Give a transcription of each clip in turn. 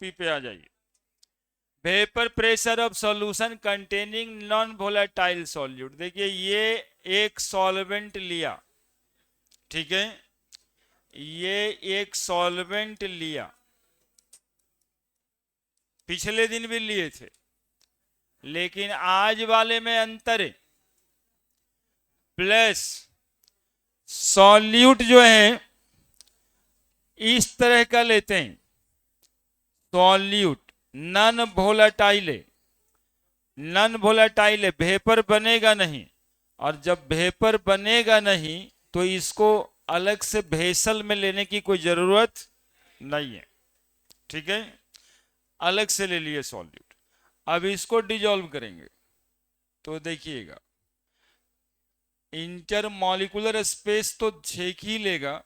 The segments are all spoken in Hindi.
पी पे आ जाइए। Vapour pressure of solution containing non volatile solute. देखिए ये एक सॉल्वेंट लिया, ठीक है, ये एक सॉल्वेंट लिया, पिछले दिन भी लिए थे, लेकिन आज वाले में अंतर है। प्लस सॉल्यूट जो है इस तरह का लेते हैं, सॉल्यूट नॉन वोलेटाइल है, नॉन वोलेटाइल है, वेपर बनेगा नहीं। और जब वेपर बनेगा नहीं तो इसको अलग से वेसल में लेने की कोई जरूरत नहीं है, ठीक है, अलग से ले लिए सॉल्यूट। अब इसको डिजोल्व करेंगे तो देखिएगा इंटरमॉलिक्यूलर स्पेस तो छेक ही लेगा,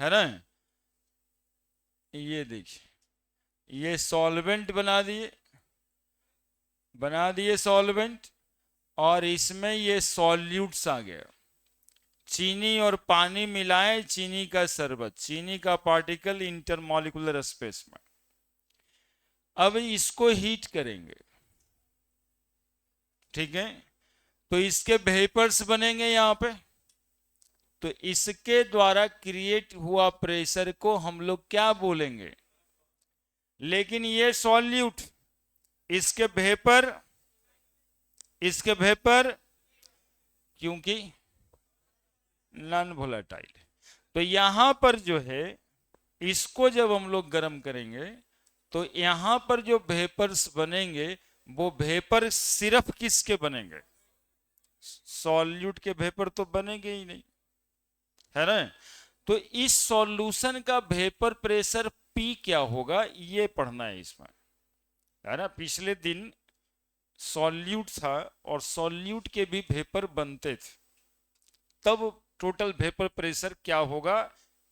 है ना। ये देखिए ये सॉल्वेंट बना दिए सॉल्वेंट, और इसमें ये सॉल्यूट्स आ गया, चीनी और पानी मिलाएं, चीनी का शरबत, चीनी का पार्टिकल इंटरमॉलिक्यूलर स्पेस में। अब इसको हीट करेंगे, ठीक है, तो इसके वेपर्स बनेंगे यहां पे। तो इसके द्वारा क्रिएट हुआ प्रेशर को हम लोग क्या बोलेंगे। लेकिन ये सॉल्यूट, इसके वेपर, इसके वेपर, क्योंकि नॉन वोलेटाइल। तो यहां पर जो है इसको जब हम लोग गर्म करेंगे तो यहां पर जो वेपर्स बनेंगे वो वेपर सिर्फ किसके बनेंगे, सॉल्यूट के वेपर तो बनेंगे ही नहीं, है ना। तो इस सॉल्यूशन का वेपर प्रेशर पी क्या होगा ये पढ़ना है इसमें, है ना। पिछले दिन सॉल्यूट था और सॉल्यूट के भी वेपर बनते थे, तब टोटल वेपर प्रेशर क्या होगा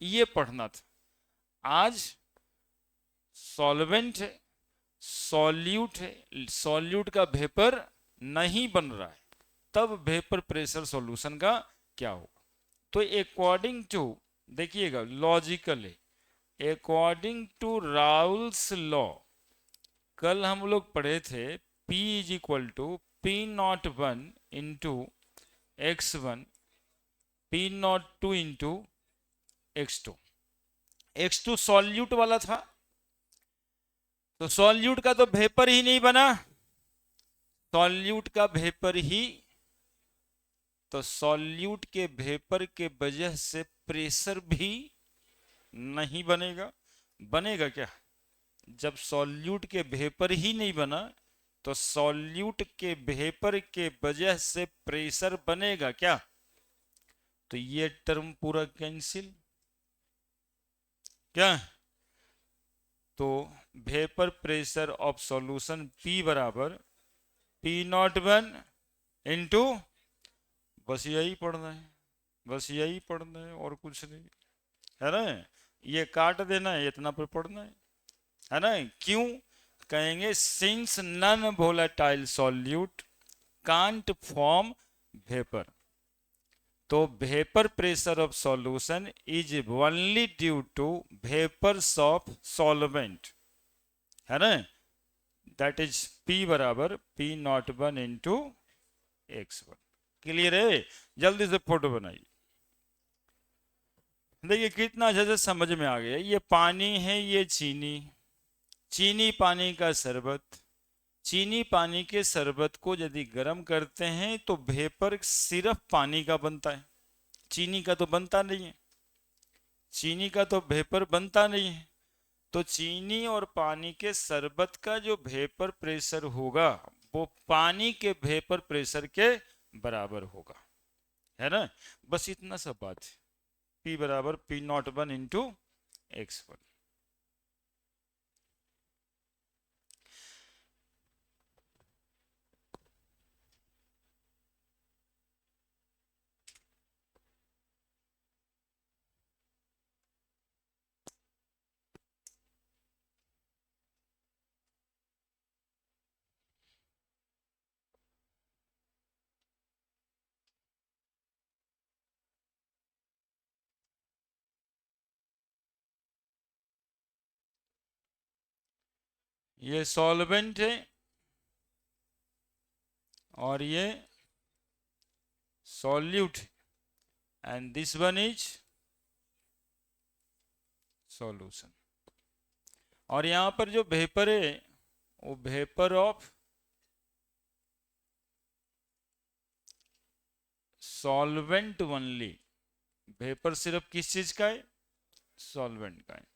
ये पढ़ना था। आज सॉल्वेंट है, सॉल्यूट है, सॉल्यूट का वेपर नहीं बन रहा है, तब वेपर प्रेशर सॉल्यूशन का क्या होगा। तो अकॉर्डिंग टू, देखिएगा लॉजिकल है, अकॉर्डिंग टू राउल्स लॉ, कल हम लोग पढ़े थे P is equal to P01 into x1, P02 into x2। x2 solute वाला था, तो सॉल्यूट का तो वेपर ही नहीं बना, सॉल्यूट का वेपर ही, तो सॉल्यूट के वेपर के वजह से प्रेशर भी नहीं बनेगा। बनेगा क्या, जब सॉल्यूट के वेपर ही नहीं बना तो सॉल्यूट के वेपर के वजह से प्रेशर बनेगा क्या। तो ये टर्म पूरा कैंसिल, क्या, तो vapour pressure of solution P बराबर P01 इंटू, बस यही पढ़ना है, बस यही पढ़ना है और कुछ नहीं, है ना। ये काट देना है, इतना पर पढ़ना है ना। क्यों कहेंगे, since non volatile solute can't form vapour, तो vapour pressure of solution is only due to vapours of solvent, है ना। दैट इज P बराबर P01 इंटू x1। क्लियर है, जल्दी से फोटो बनाइए। देखिए कितना अच्छे से समझ में आ गया, ये पानी है, ये चीनी, चीनी पानी का शरबत, चीनी पानी के शरबत को यदि गर्म करते हैं तो वेपर सिर्फ पानी का बनता है, चीनी का तो बनता नहीं है, चीनी का तो वेपर बनता नहीं है। तो चीनी और पानी के शरबत का जो वेपर प्रेशर होगा वो पानी के वेपर प्रेशर के बराबर होगा, है ना। बस इतना सा बात है, P बराबर P01 इंटू x1। ये सॉल्वेंट है और ये सॉल्यूट है and this one is solution. और यहां पर जो वेपर है वो vapour of solvent only. Vapour सिर्फ किस चीज का है? सॉल्वेंट का है।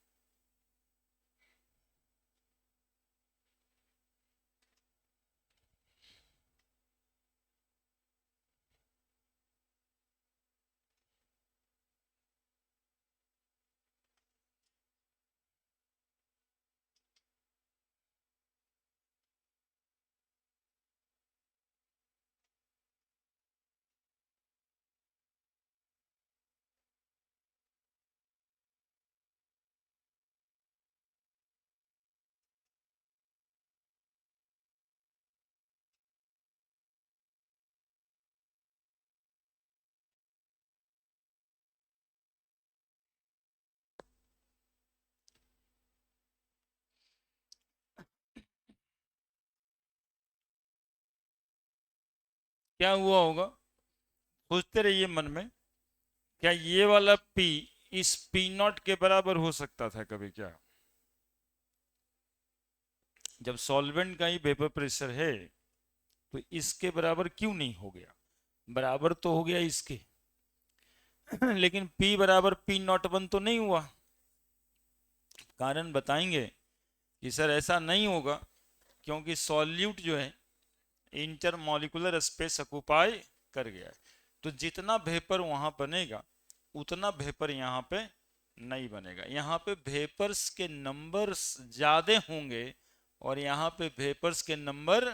क्या हुआ होगा? सोचते रहिए मन में, क्या ये वाला P इस P0 के बराबर हो सकता था कभी? क्या जब सॉल्वेंट का ही वेपर प्रेशर है तो इसके बराबर क्यों नहीं हो गया? बराबर तो हो गया इसके लेकिन P बराबर P01 तो नहीं हुआ। कारण बताएंगे कि सर ऐसा नहीं होगा, क्योंकि सॉल्यूट जो है इंटरमॉलिक्यूलर स्पेस ऑक्युपाई कर गया है। तो जितना वेपर वहां बनेगा उतना वेपर यहाँ पे नहीं बनेगा। यहाँ पे वेपर्स के नंबर्स ज्यादा होंगे और यहाँ पे वेपर्स के नंबर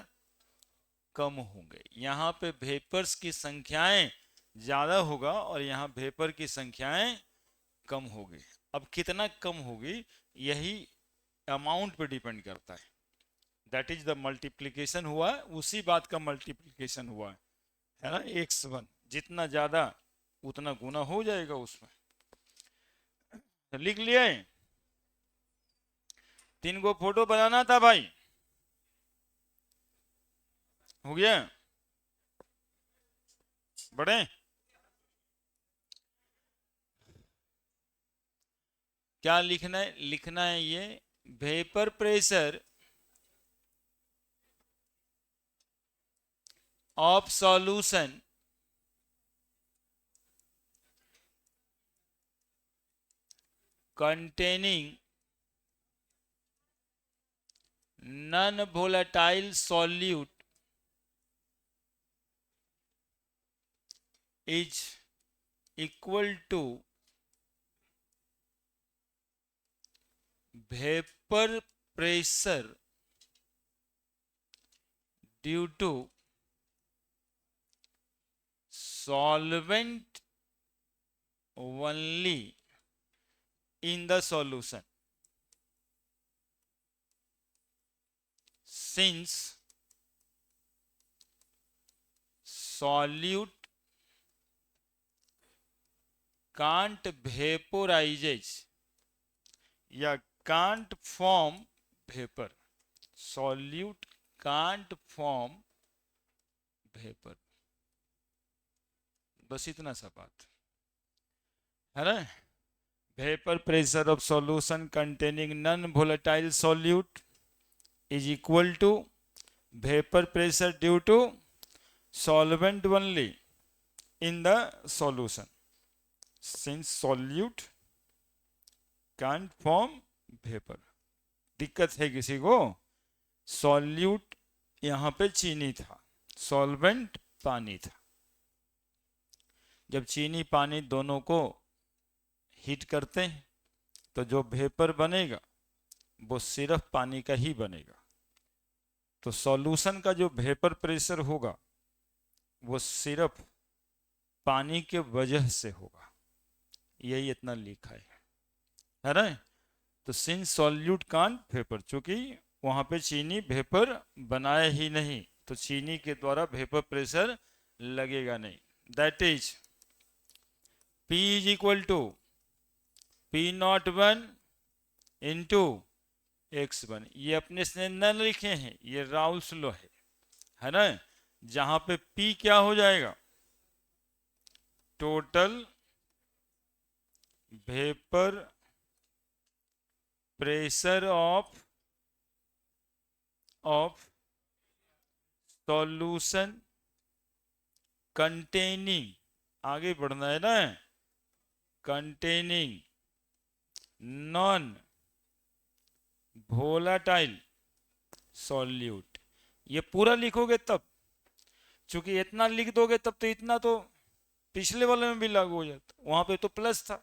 कम होंगे। यहाँ पे वेपर्स की संख्याएं ज्यादा होगा और यहाँ वेपर की संख्याएं कम होगी। अब कितना कम होगी यही अमाउंट पे डिपेंड करता है। दैट इज द मल्टीप्लीकेशन हुआ है, उसी बात का मल्टीप्लीकेशन हुआ है ना। x1 जितना ज्यादा उतना गुना हो जाएगा उसमें। तो लिख लिए? 3 गो फोटो बनाना था भाई, हो गया? बड़े क्या लिखना है? लिखना है ये vapour pressure of solution containing non-volatile solute is equal to vapor pressure due to solvent only in the solution, since solute can't vaporizes या can't form vapor, solute can't form vapor। बस इतना सा बात है ना। Vapour pressure of solution containing non volatile solute is equal to vapor pressure due to solvent only in the solution, since solute can't form vapor। दिक्कत है किसी को? सॉल्यूट यहाँ पे चीनी था, सॉल्वेंट पानी था। जब चीनी पानी दोनों को हीट करते हैं तो जो वेपर बनेगा वो सिर्फ पानी का ही बनेगा। तो सॉल्यूशन का जो वेपर प्रेशर होगा वो सिर्फ पानी के वजह से होगा, यही इतना लिखा है ना। तो सिंस सॉल्यूट कांट वेपर, चूंकि वहां पे चीनी वेपर बनाया ही नहीं तो चीनी के द्वारा वेपर प्रेशर लगेगा नहीं। That is P is equal to P01 into x1, ये अपने से न लिखे हैं, ये राउल्स लॉ है ना, जहां पे P क्या हो जाएगा, total vapour pressure of solution containing, आगे बढ़ना है ना, कंटेनिंग नॉन वोलाटाइल सॉल्यूट। ये पूरा लिखोगे तब, चूंकि इतना लिख दोगे तब तो इतना तो पिछले वाले में भी लागू हो जाता, वहां पे तो प्लस था,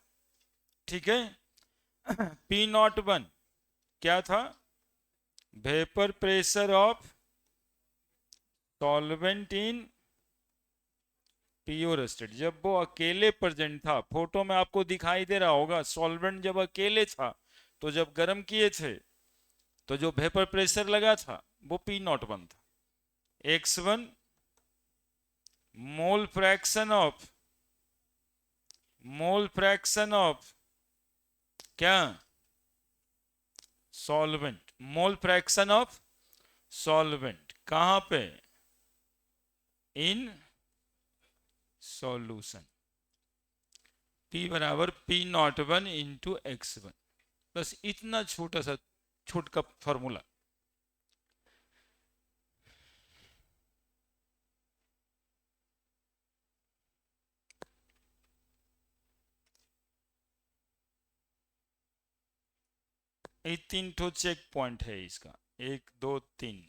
ठीक है। P01 क्या था, vapour pressure of solvent in pure state, जब वो अकेले प्रेजेंट था, फोटो में आपको दिखाई दे रहा होगा, सॉल्वेंट जब अकेले था, तो जब गर्म किए थे तो जो वेपर प्रेशर लगा था वो P01 था। x1 मोल फ्रैक्शन ऑफ क्या, solvent, mole fraction of solvent कहां पे, इन सॉल्यूशन, P बराबर P01 इंटू x1। बस इतना छोटा सा छोटा फॉर्मूला। ये 3 ठो चेक पॉइंट है इसका, 1 2 3।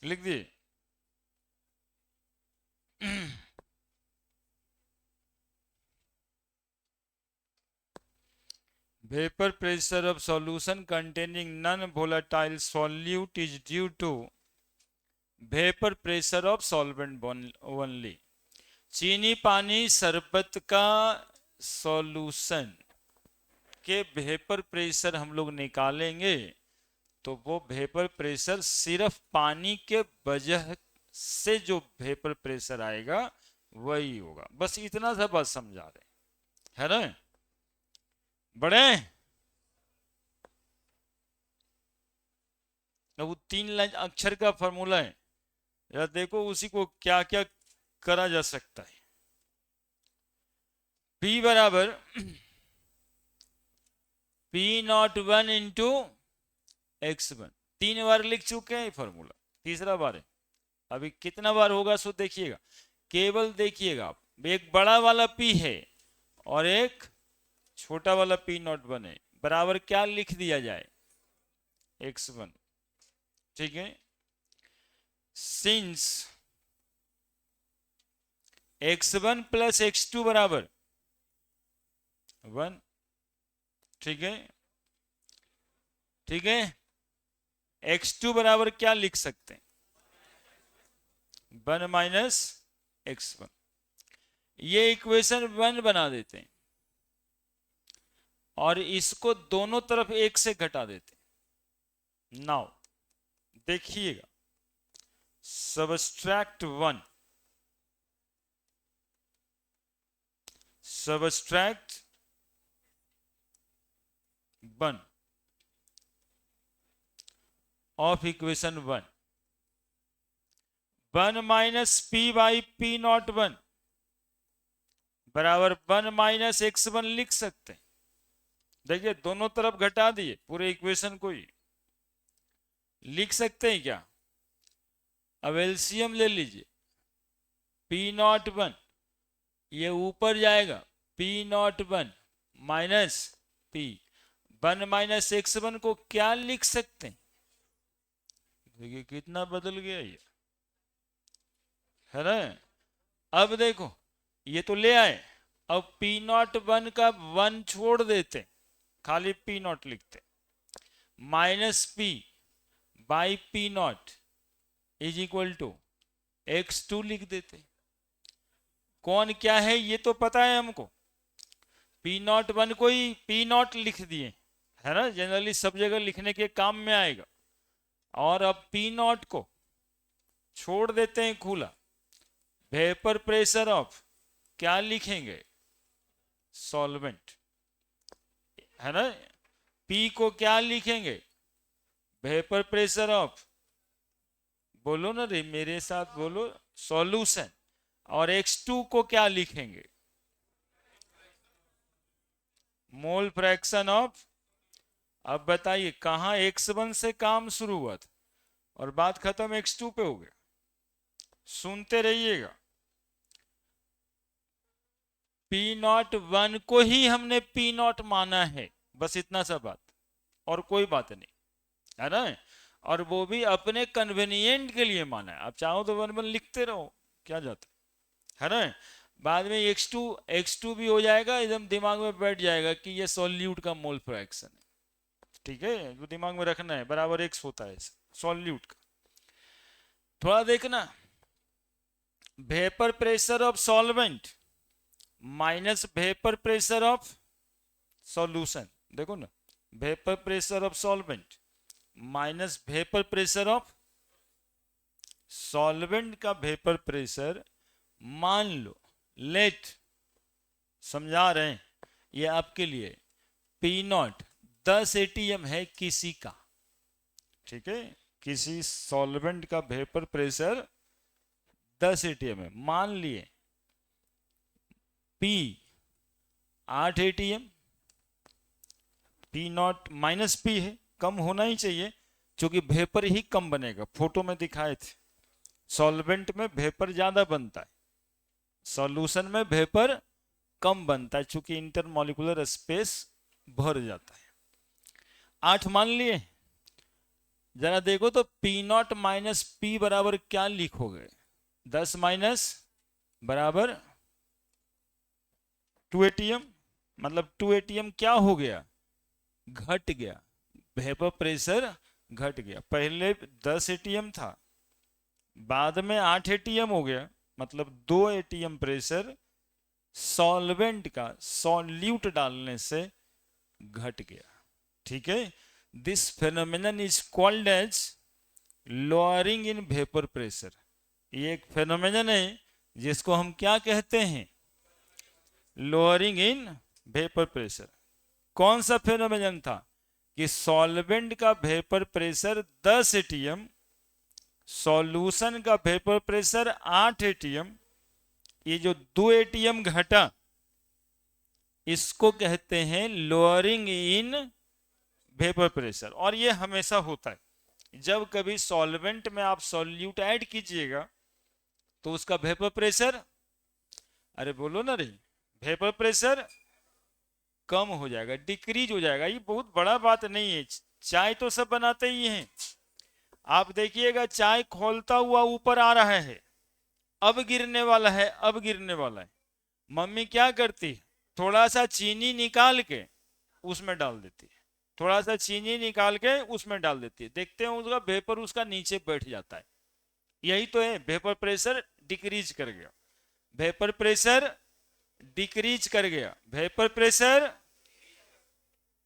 लिख दिए। Vapor pressure of solution containing non-volatile solute is due to vapor pressure of solvent only। चीनी पानी शरबत का सॉल्यूशन के वेपर प्रेशर हम लोग निकालेंगे तो वो वेपर प्रेशर सिर्फ पानी के वजह से जो वेपर प्रेशर आएगा वही होगा। बस इतना सा बात समझा रहे है ना, बड़े वो 3 लाइन अक्षर का फॉर्मूला है, जरा देखो उसी को क्या क्या करा जा सकता है। P बराबर P01 इंटू x1, 3 बार लिख चुके हैं फॉर्मूला, तीसरा बार है। अभी कितना बार होगा सो देखिएगा, केवल देखिएगा आप, एक बड़ा वाला P है और एक छोटा वाला P01 है, बराबर क्या लिख दिया जाए, x1, ठीक है। सिंस x1 प्लस x2 बराबर 1, ठीक है, ठीक है। x2 बराबर क्या लिख सकते हैं, 1 माइनस x1, ये इक्वेशन 1 बना देते हैं और इसको दोनों तरफ 1 से घटा देते हैं। नाउ देखिएगा, subtract 1, subtract 1 of equation 1, 1 minus P by P01 बराबर 1 माइनस x1 लिख सकते हैं। देखिए दोनों तरफ घटा दिए, पूरे इक्वेशन को ही लिख सकते हैं क्या, अब एलसीएम ले लीजिए, P01 ये ऊपर जाएगा, P01 minus P, 1 minus x1 को क्या लिख सकते हैं, देखिए कितना बदल गया ये, है ना। अब देखो ये तो ले आए, अब P01 का 1 छोड़ देते, खाली P0 लिखते, minus P by P0 is equal to x2 लिख देते, कौन क्या है ये तो पता है हमको। P01 को ही P0 लिख दिए, है ना, जनरली सब जगह लिखने के काम में आएगा। और अब P0 को छोड़ देते हैं खुला, वेपर प्रेशर ऑफ क्या लिखेंगे, सॉल्वेंट, है ना। P को क्या लिखेंगे, वेपर प्रेशर ऑफ, बोलो ना रे मेरे साथ बोलो, सॉल्यूशन। और X2 को क्या लिखेंगे, मोल फ्रैक्शन ऑफ। अब बताइए कहां X1 से काम शुरू हुआ था और बात खत्म X2 पे हो गया। सुनते रहिएगा, P01 को ही हमने P0 माना है, बस इतना सा बात, और कोई बात नहीं, है ना। और वो भी अपने कन्वीनियंट के लिए माना है। आप चाहो तो 1 1 लिखते रहो, क्या जाता है ना। बाद में X2 भी हो जाएगा, एकदम दिमाग में बैठ जाएगा कि ये सॉल्यूट का मोल फ्रैक्शन है, ठीक है, जो दिमाग में रखना है, बराबर X होता है सॉल्यूट का। थोड़ा देखना, vapour pressure of solvent minus vapour pressure of solution, देखो ना, vapour pressure of solvent minus vapour pressure of solvent का वेपर प्रेशर, मान लो लेट, समझा रहे हैं ये आपके लिए, P0 10 ATM है किसी का, ठीक है, किसी सॉल्वेंट का वेपर प्रेशर 10 ATM है, मान लिए P 8 ATM, P0 minus P है, कम होना ही चाहिए क्योंकि वेपर ही कम बनेगा, फोटो में दिखाए थे। सॉल्वेंट में वेपर ज्यादा बनता है, सॉल्यूशन में वेपर कम बनता है क्योंकि इंटरमॉलिक्यूलर स्पेस भर जाता है। 8 मान लिए, जरा देखो तो P0 माइनस P बराबर क्या लिखोगे, 10 माइनस बराबर 2 ATM, मतलब 2 ATM क्या हो गया, घट गया, वेपर प्रेशर घट गया। पहले 10 ATM था, बाद में 8 ATM हो गया, मतलब 2 ATM प्रेशर सॉल्वेंट का सॉल्यूट डालने से घट गया, ठीक है। This phenomenon is called as lowering in vapour pressure. ये एक फेनोमेनन है जिसको हम क्या कहते हैं, लोअरिंग इन वेपर प्रेशर। कौन सा फेनोमेनन था कि सॉल्वेंट का वेपर प्रेशर 10 ATM, सॉल्यूशन का वेपर प्रेशर 8 ATM, ये जो 2 ATM घटा इसको कहते हैं लोअरिंग इन वेपर प्रेशर। और ये हमेशा होता है, जब कभी सॉल्वेंट में आप सॉल्यूट ऐड कीजिएगा तो उसका वेपर प्रेशर, अरे बोलो ना रे, वेपर प्रेशर कम हो जाएगा, डिक्रीज हो जाएगा। ये बहुत बड़ा बात नहीं है, चाय तो सब बनाते ही हैं। आप देखिएगा चाय खोलता हुआ ऊपर आ रहा है, अब गिरने वाला है, अब गिरने वाला है, मम्मी क्या करती है, थोड़ा सा चीनी निकाल के उसमें डाल देती है, थोड़ा सा चीनी निकाल के उसमें डाल देती है, देखते हैं उसका वेपर उसका नीचे बैठ जाता है। यही तो है, वेपर प्रेशर डिक्रीज कर गया, वेपर प्रेशर डिक्रीज कर गया, वेपर प्रेशर।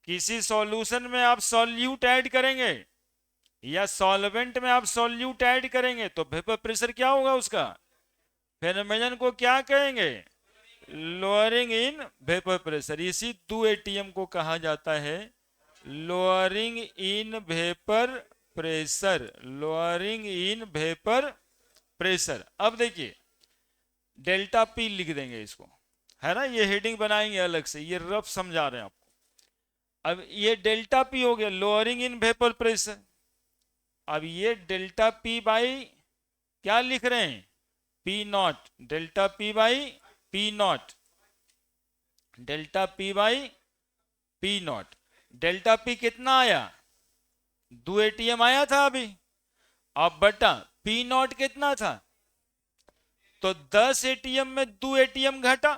किसी सॉल्यूशन में आप सॉल्यूट ऐड करेंगे या सॉल्वेंट में आप सॉल्यूट ऐड करेंगे तो वेपर प्रेशर क्या होगा उसका, फेनोमेनन को क्या कहेंगे, लोअरिंग इन वेपर प्रेशर। इसी 2 ATM को कहा जाता है lowering in vapour pressure, lowering in vapour pressure. अब देखिए डेल्टा P लिख देंगे इसको, है ना, ये हेडिंग बनाएंगे अलग से, ये रफ समझा रहे हैं आपको। अब ये डेल्टा P हो गया लोअरिंग इन वेपर प्रेशर। अब ये डेल्टा P बाई क्या लिख रहे हैं, P0, delta P by P0, delta P by P0। Delta P कितना आया, 2 ATM आया था अभी, अब बटा P0 कितना था, तो 10 ATM में 2 ATM घटा,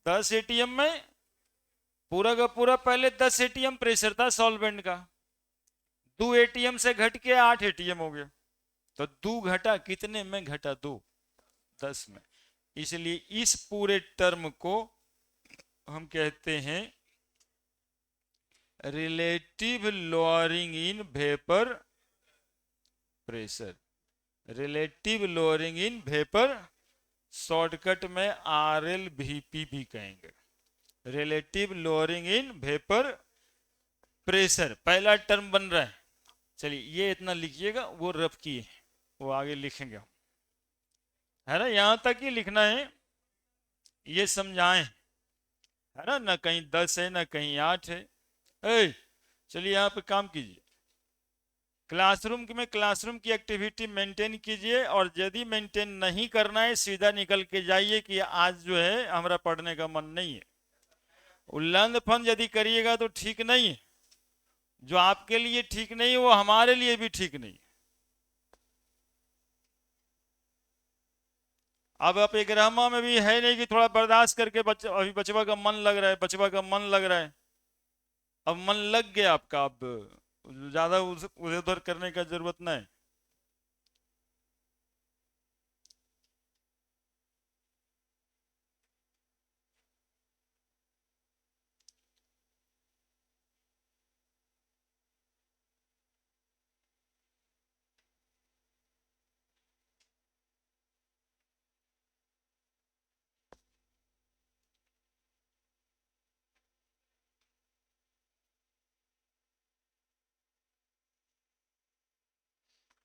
10 ATM में पूरा का पूरा पहले 10 ATM प्रेशर था सॉल्वेंट का, 2 ATM से घट के 8 ATM हो गया, तो 2 घटा, कितने में घटा, 2, 10 में। इसलिए इस पूरे टर्म को हम कहते हैं relative lowering in vapour pressure. Relative lowering in vapour, shortcut में RLVP भी कहेंगे। Relative lowering in vapour pressure पहला टर्म बन रहा है। चलिए ये इतना लिखिएगा, वो रफ किए वो आगे लिखेंगे हम, है ना। यहां तक ही लिखना है, ये समझाएं, है ना। ना कहीं 10 है ना कहीं 8 है। चलिए यहाँ पे काम कीजिए, क्लासरूम में क्लासरूम की एक्टिविटी मेंटेन कीजिए, और यदि मेंटेन नहीं करना है सीधा निकल के जाइए कि आज जो है हमारा पढ़ने का मन नहीं है। उल्लंघन फन यदि करिएगा तो ठीक नहीं है, जो आपके लिए ठीक नहीं है वो हमारे लिए भी ठीक नहीं है। अब आप एक रहमा में भी है नहीं कि थोड़ा बर्दाश्त करके अभी बचवा का मन लग रहा है, बचवा का मन लग रहा है, अब मन लग गया आपका, अब ज्यादा उधर उधर करने का जरूरत नहीं।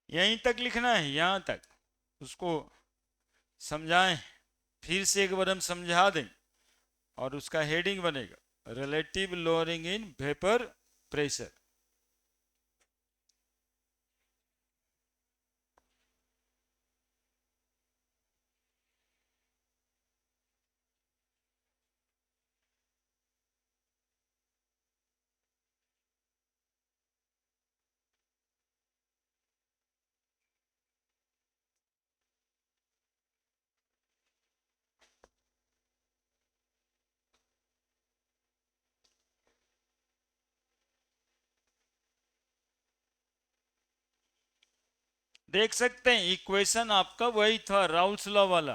यहीं तक लिखना है, यहां तक उसको समझाएं, फिर से एक बार हम समझा दें, और उसका हेडिंग बनेगा relative lowering in vapour pressure. देख सकते हैं इक्वेशन आपका वही था, राउल्स लॉ वाला।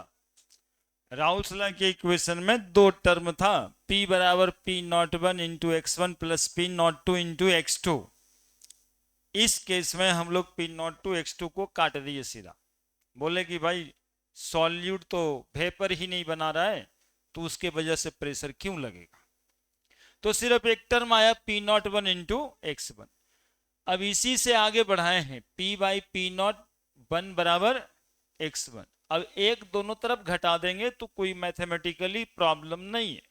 राउल्स लॉ के इक्वेशन में दो टर्म था, P बराबर P01 into x1 plus P02 into x2। इस केस में हम लोग P02 x2 को काट दिए सीधा, बोले कि भाई सॉल्यूट तो वेपर ही नहीं बना रहा है, तो उसके वजह से प्रेशर क्यों लगेगा। तो सिर्फ एक टर्म आया P01 इंटू x1। अब इसी से आगे बढ़ाए हैं P बाई P01 बराबर x1। अब एक दोनों तरफ घटा देंगे तो कोई मैथमेटिकली प्रॉब्लम नहीं है,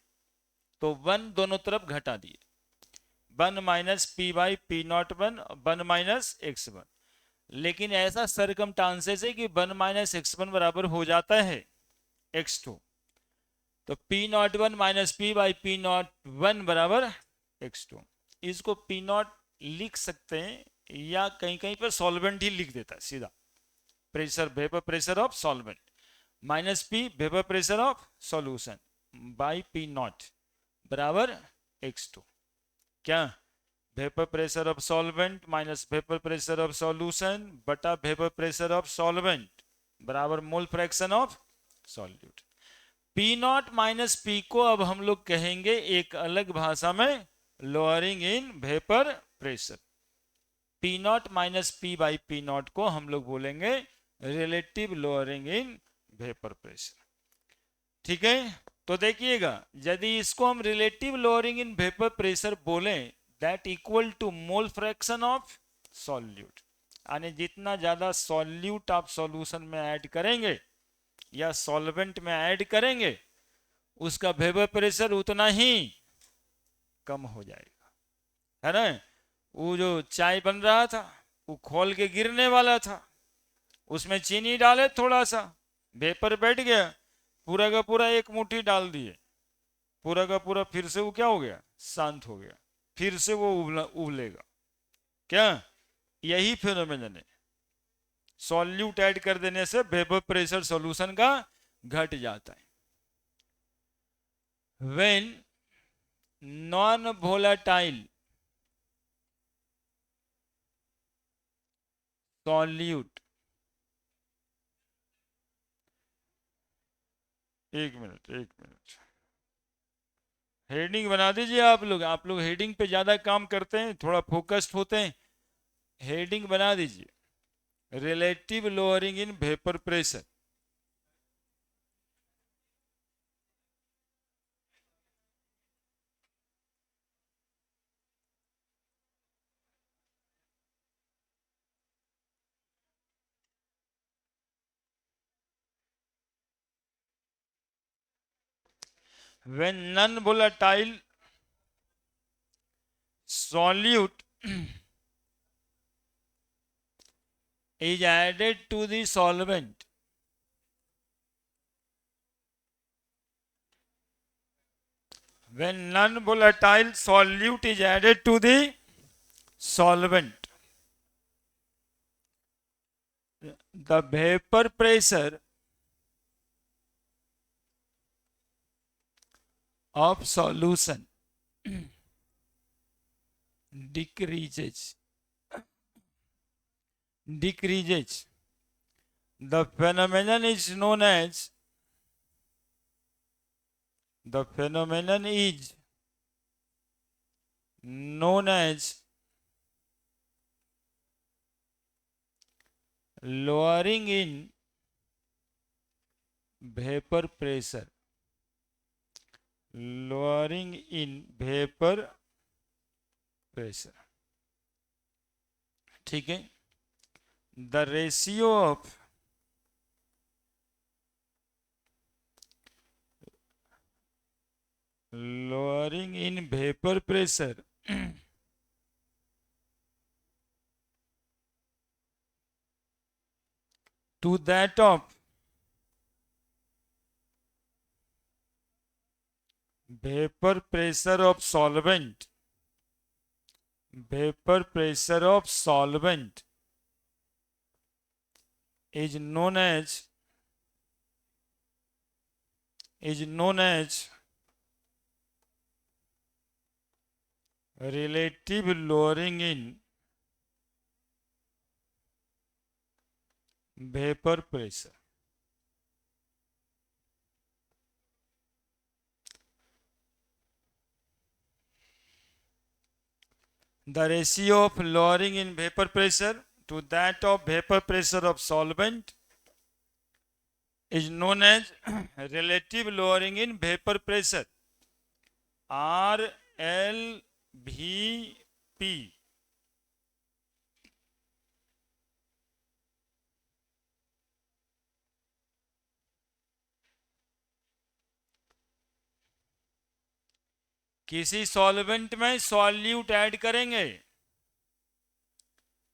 तो 1 दोनों तरफ घटा दिए, 1 minus P by P01, 1 minus x1। लेकिन ऐसा सरकमस्टांसेस है कि 1 माइनस x1 बराबर हो जाता है x2, तो P01 minus P by P01 बराबर x2। इसको P0 लिख सकते हैं, या कहीं कहीं पर सॉल्वेंट ही लिख देता है सीधा, pressure vapour pressure of solvent minus P vapour pressure of solution by P0 बराबर x2। क्या vapour pressure of solvent minus vapour pressure of solution बटा वेपर प्रेशर ऑफ सॉल्वेंट बराबर mole fraction of solute. P0 minus P को अब हम लोग कहेंगे एक अलग भाषा में lowering in vapour pressure. P0 minus P by P0 को हम लोग बोलेंगे relative lowering in vapour pressure. ठीक है, तो देखिएगा यदि इसको हम relative lowering in vapour pressure बोलें, that equal to mole fraction of solute, यानी जितना ज्यादा सॉल्यूट आप सॉल्यूशन में ऐड करेंगे या सॉल्वेंट में ऐड करेंगे, उसका वेपर प्रेशर उतना ही कम हो जाएगा, है ना। वो जो चाय बन रहा था वो खोल के गिरने वाला था, उसमें चीनी डाले थोड़ा सा, वेपर बैठ गया, पूरा का पूरा एक मुट्ठी डाल दिए, पूरा का पूरा फिर से वो क्या हो गया, शांत हो गया, फिर से वो उबलेगा। क्या यही फिनोमेनन है, सॉल्यूट ऐड कर देने से वेपर प्रेशर सॉल्यूशन का घट जाता है। व्हेन नॉन वोलेटाइल सॉल्यूट एक मिनट एक मिनट, हेडिंग बना दीजिए आप लोग हेडिंग पे ज्यादा काम करते हैं, थोड़ा फोकस्ड होते हैं। हेडिंग बना दीजिए, relative lowering in vapour pressure. when non volatile solute is added to the solvent, when non volatile solute is added to the solvent, the vapor pressure of solution decreases. The phenomenon is known as lowering in vapor pressure. Lowering in vapor pressure. ठीक है, the ratio of lowering in vapor pressure to that of vapor pressure of solvent is known as relative lowering in vapor pressure. The ratio of lowering in vapor pressure to that of vapor pressure of solvent is known as relative lowering in vapor pressure, RLVP. किसी सॉल्वेंट में सॉल्यूट ऐड करेंगे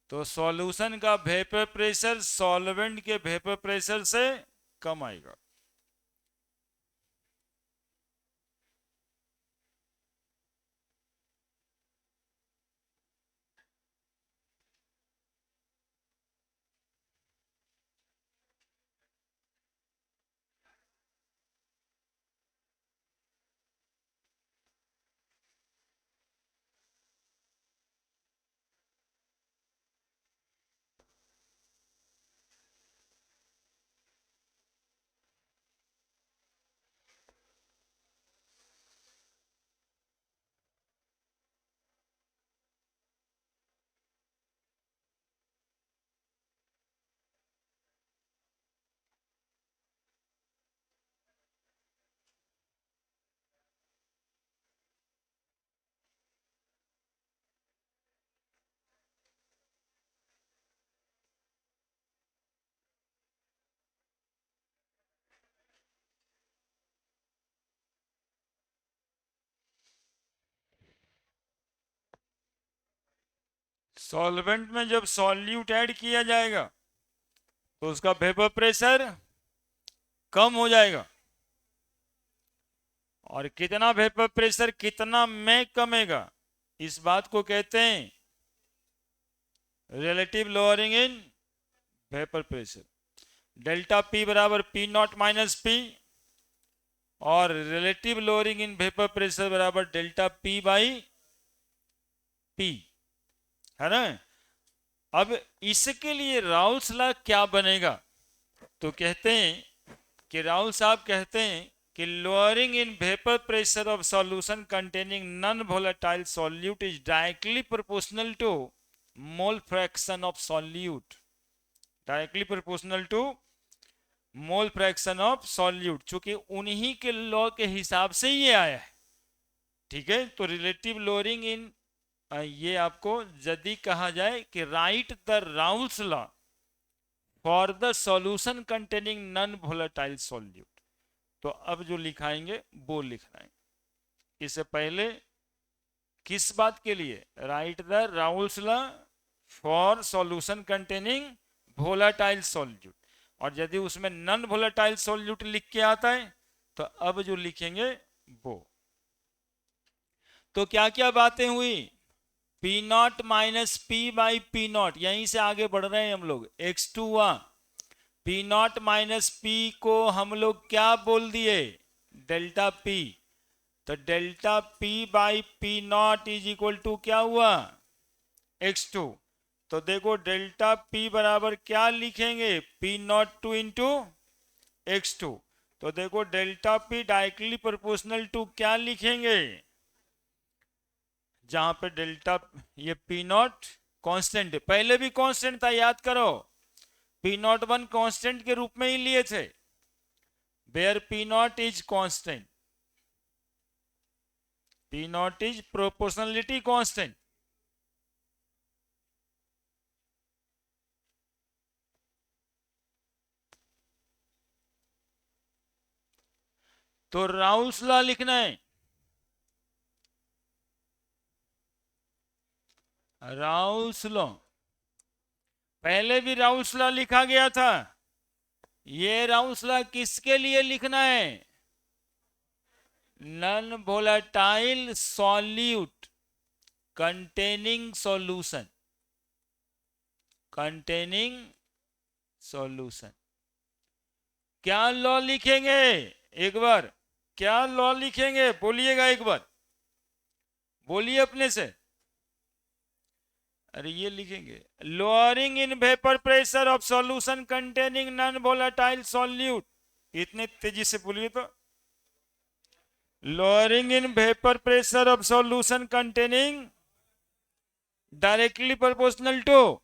तो सॉल्यूशन का वेपर प्रेशर सॉल्वेंट के वेपर प्रेशर से कम आएगा। सॉल्वेंट में जब सॉल्यूट ऐड किया जाएगा तो उसका वेपर प्रेशर कम हो जाएगा, और कितना वेपर प्रेशर कितना में कमेगा, इस बात को कहते हैं relative lowering in vapour pressure. Delta P बराबर पी नॉट माइनस पी, और relative lowering in vapour pressure बराबर डेल्टा पी बाई पी, है ना। अब इसके लिए राउल्स लॉ क्या बनेगा, तो कहते हैं कि राहुल साहब कहते हैं कि lowering in vapour pressure of solution containing non volatile solute is directly proportional to mole fraction of solute, directly proportional to mole fraction of solute, चूंकि उन्हीं के लॉ के हिसाब से ये आया है। ठीक है, तो रिलेटिव लोअरिंग इन, ये आपको यदि कहा जाए कि right the Raoult's law for the solution containing non volatile solute, तो अब जो लिखाएंगे वो लिखना है। इससे पहले किस बात के लिए, right the Raoult's law for solution containing volatile solute, और यदि उसमें नॉन वोलेटाइल सॉल्यूट लिख के आता है तो अब जो लिखेंगे वो, तो क्या क्या बातें हुई, P not minus P by P not, यहीं से आगे बढ़ रहे हैं हम लोग, x2 हुआ, पी नॉट माइनस पी को हम लोग क्या बोल दिए, डेल्टा पी, तो delta P by P not is equal to क्या हुआ, x2। तो देखो डेल्टा पी बराबर क्या लिखेंगे, P not two into x2, तो देखो delta P directly proportional to क्या लिखेंगे, जहां पे डेल्टा, ये पी नॉट कांस्टेंट है, पहले भी कांस्टेंट था याद करो, पी नॉट वन कांस्टेंट के रूप में ही लिए थे, where P not is constant, P not is proportionality constant. तो राउल्स लॉ लिखना है, राउल्स लॉ, पहले भी राउल्स लॉ लिखा गया था, ये राउल्स लॉ किसके लिए लिखना है, non volatile solute containing solution, containing solution. क्या लॉ लिखेंगे एक बार, क्या लॉ लिखेंगे बोलिएगा एक बार, बोलिए अपने से, अरे ये लिखेंगे, lowering in vapour pressure of solution containing non volatile solute, इतने तेजी से बोलिए तो, lowering in vapour pressure of solution containing directly proportional to,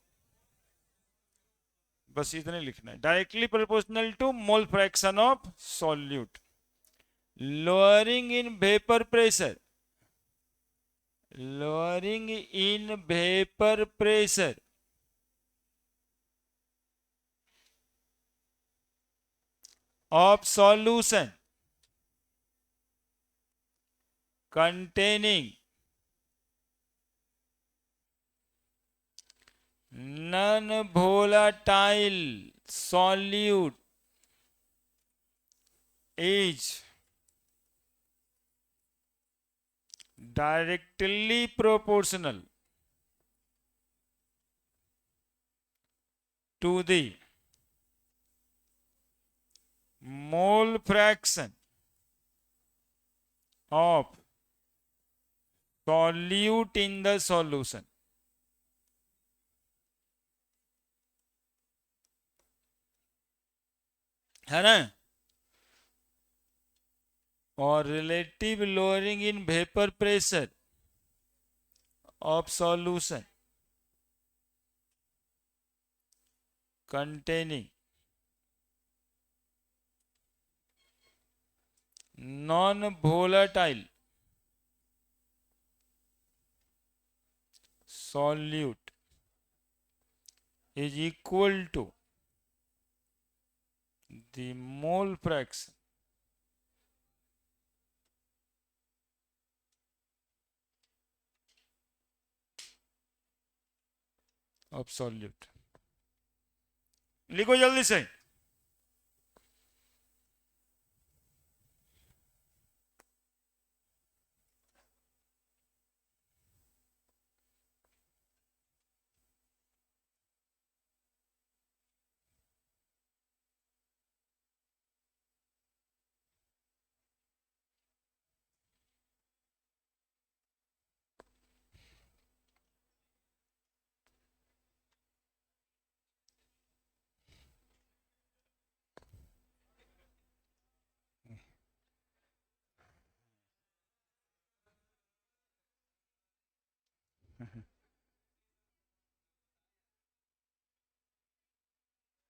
बस इतने लिखना है, directly proportional to mole fraction of solute, lowering in vapour pressure, lowering in vapour pressure of solution containing non-volatile solute is directly proportional to the mole fraction of solute in the solution, है ना, और relative lowering in vapour pressure of solution containing non-volatile solute is equal to the mole fraction of solute, लिखो जल्दी से,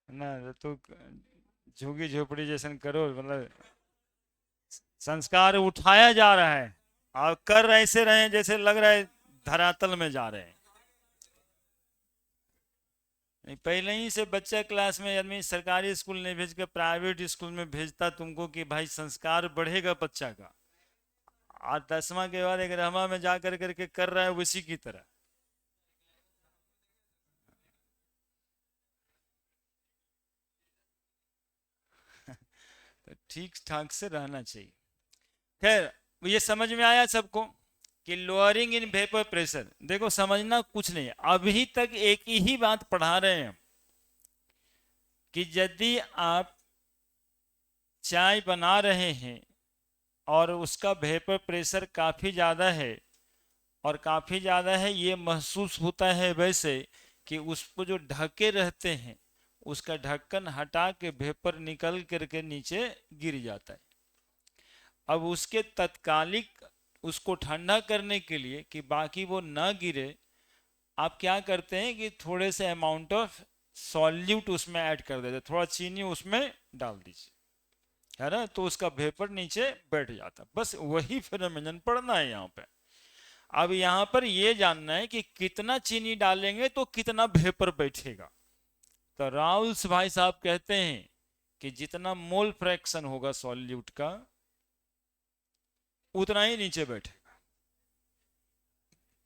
ना तो झुग्गी झोपड़ी जैसन करो, मतलब संस्कार उठाया जा रहा है और कर ऐसे रहे हैं जैसे लग रहा है धरातल में जा रहे हैं। नहीं, पहले ही से बच्चा क्लास में आदमी सरकारी स्कूल नहीं भेज के प्राइवेट स्कूल में भेजता तुमको कि भाई संस्कार बढ़ेगा बच्चा का। और 10वां के बाद 11वां में जा कर करके कर रहा है उसी की तरह। तो ठीक ठाक से रहना चाहिए। खैर, ये समझ में आया सबको कि लोअरिंग इन वेपर प्रेशर, देखो समझना कुछ नहीं है, अभी तक एक ही बात पढ़ा रहे हैं कि यदि आप चाय बना रहे हैं और उसका वेपर प्रेशर काफी ज्यादा है, और काफी ज्यादा है ये महसूस होता है वैसे कि उसको जो ढके रहते हैं उसका ढक्कन हटा के वेपर निकल करके नीचे गिर जाता है। अब उसके तत्कालिक उसको ठंडा करने के लिए कि बाकी वो ना गिरे, आप क्या करते हैं कि थोड़े से अमाउंट ऑफ सॉल्यूट उसमें ऐड कर देते, थोड़ा चीनी उसमें डाल दीजिए, है ना, तो उसका वेपर नीचे बैठ जाता। बस वही फिनोमेनन पढ़ना है यहाँ पे। अब यहाँ पर ये जानना है कि कितना चीनी डालेंगे तो कितना वेपर बैठेगा। तो राउल्स भाई साहब कहते हैं कि जितना मोल फ्रैक्शन होगा सॉल्यूट का उतना ही नीचे बैठेगा।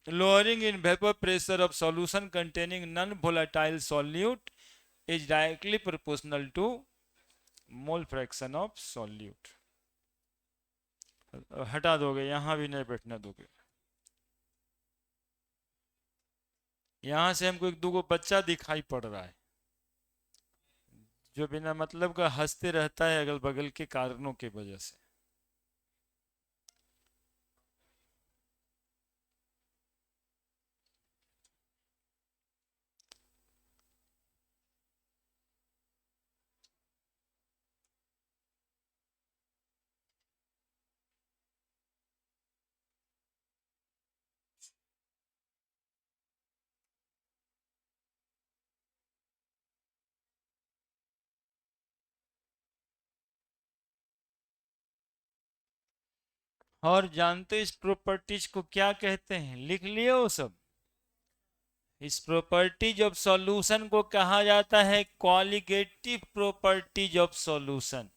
lowering in vapor pressure of solution containing non-volatile solute is directly proportional to mole fraction of solute। हटा दोगे, यहां भी नहीं बैठने दोगे। यहां से हमको एक दो बच्चा दिखाई पड़ रहा है जो बिना मतलब का हंसते रहता है अगल बगल के कारणों की वजह से। और जानते इस प्रॉपर्टीज को क्या कहते हैं, लिख लिए वो सब। इस प्रॉपर्टीज ऑफ सॉल्यूशन को कहा जाता है qualitative properties of solution.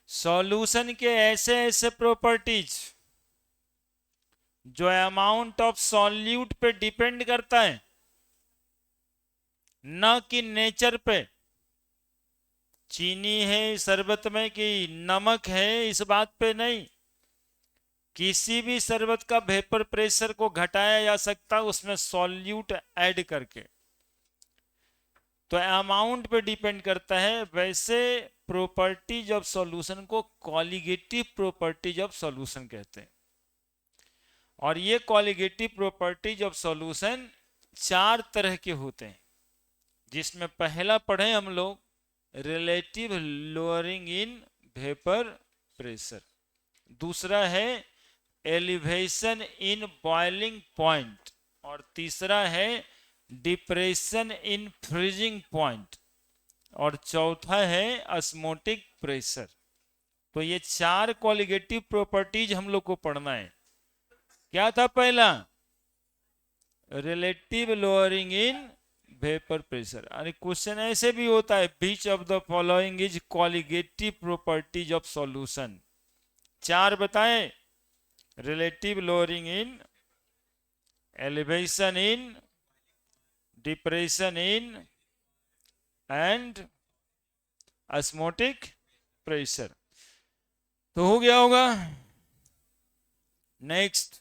Solution के ऐसे ऐसे प्रॉपर्टीज जो अमाउंट ऑफ सॉल्यूट पे डिपेंड करता है, न कि नेचर पे। चीनी है शरबत में कि नमक है इस बात पे नहीं। किसी भी शरबत का वेपर प्रेशर को घटाया जा सकता है उसमें सॉल्यूट ऐड करके, तो अमाउंट पे डिपेंड करता है। वैसे प्रॉपर्टीज ऑफ सॉल्यूशन को कॉलिगेटिव प्रॉपर्टीज ऑफ सॉल्यूशन कहते हैं। और ये कॉलिगेटिव प्रॉपर्टीज ऑफ सॉल्यूशन 4 तरह के होते हैं, जिसमें पहला पढ़े हम लोग relative lowering in vapour pressure. दूसरा है एलिवेशन इन बॉइलिंग पॉइंट। और तीसरा है डिप्रेशन इन फ्रीजिंग पॉइंट। और चौथा है ऑस्मोटिक प्रेशर। तो ये 4 क्वालिटेटिव प्रॉपर्टीज हम लोग को पढ़ना है। क्या था पहला? Relative lowering in vapour pressure. अरे क्वेश्चन ऐसे भी होता है, which of the following is qualitative properties of solution. 4 बताएं, relative lowering in, elevation in, depression in and osmotic pressure. तो हो गया होगा। नेक्स्ट,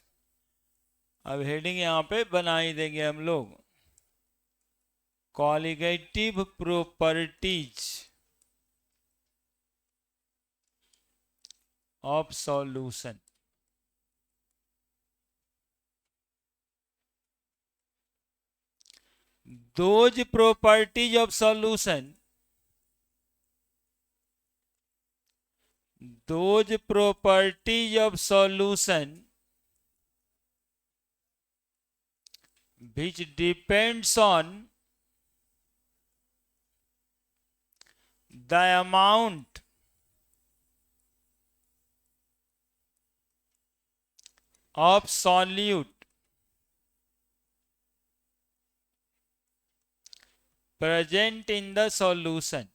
अब हेडिंग यहां पे बना ही देंगे हम लोग, qualitative properties of solution. those properties of solution, those properties of solution which depends on the amount of solute present in the solution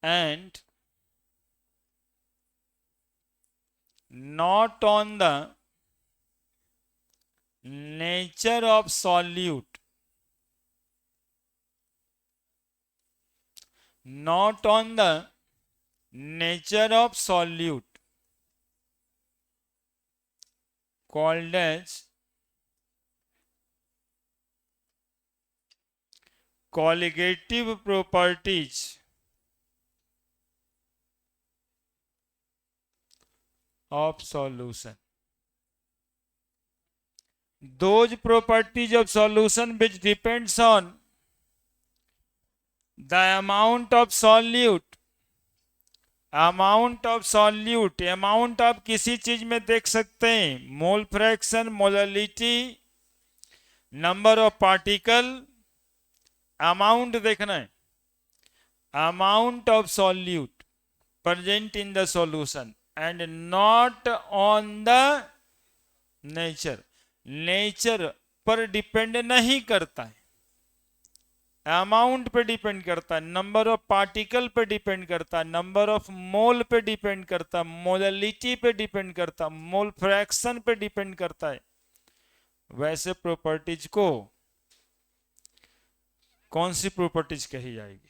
and not on the nature of solute, not on the nature of solute, called as colligative properties of solution. Those properties of solution which depends on the amount of solute. Amount of solute, amount आप किसी चीज में देख सकते हैं, mole fraction, molality, number of particle, amount देखना है। Amount of solute present in the solution and not on the nature, nature पर डिपेंड नहीं करता है, अमाउंट पे डिपेंड करता है, नंबर ऑफ पार्टिकल पे डिपेंड करता है, नंबर ऑफ मोल पे डिपेंड करता है, मोललिटी पे डिपेंड करता है, मोल फ्रैक्शन पे डिपेंड करता है। वैसे प्रॉपर्टीज को कौन सी प्रॉपर्टीज कही जाएगी?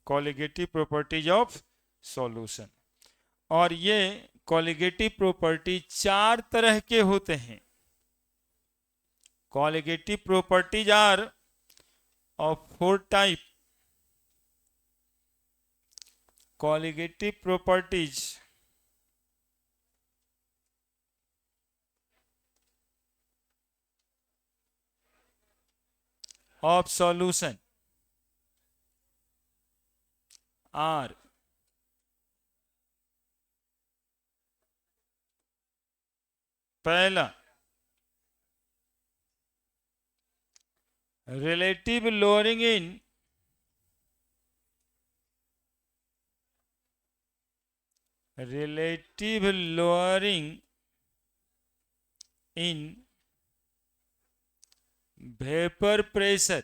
Colligative properties of solution. और ये कॉलिगेटिव प्रॉपर्टी चार तरह के होते हैं। Colligative properties are of four type. Colligative properties of solution are पहला relative lowering in vapor pressure,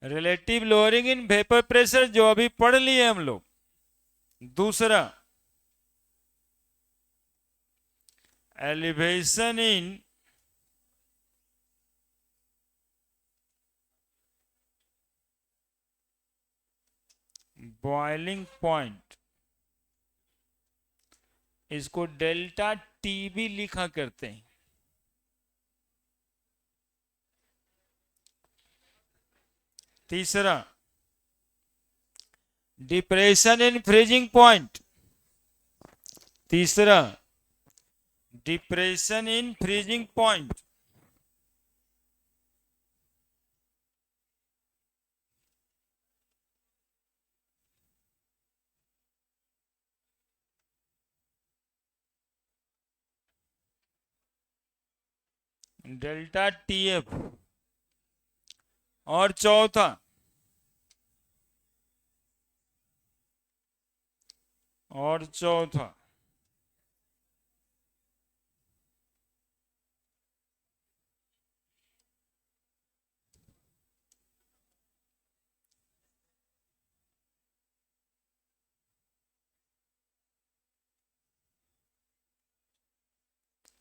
relative lowering in vapour pressure जो अभी पढ़ लिए हम लोग। दूसरा एलिवेशन इन बॉइलिंग पॉइंट, इसको डेल्टा टी भी लिखा करते हैं। तीसरा डिप्रेशन इन फ्रीजिंग पॉइंट, तीसरा depression in freezing point. Delta TF. और चौथा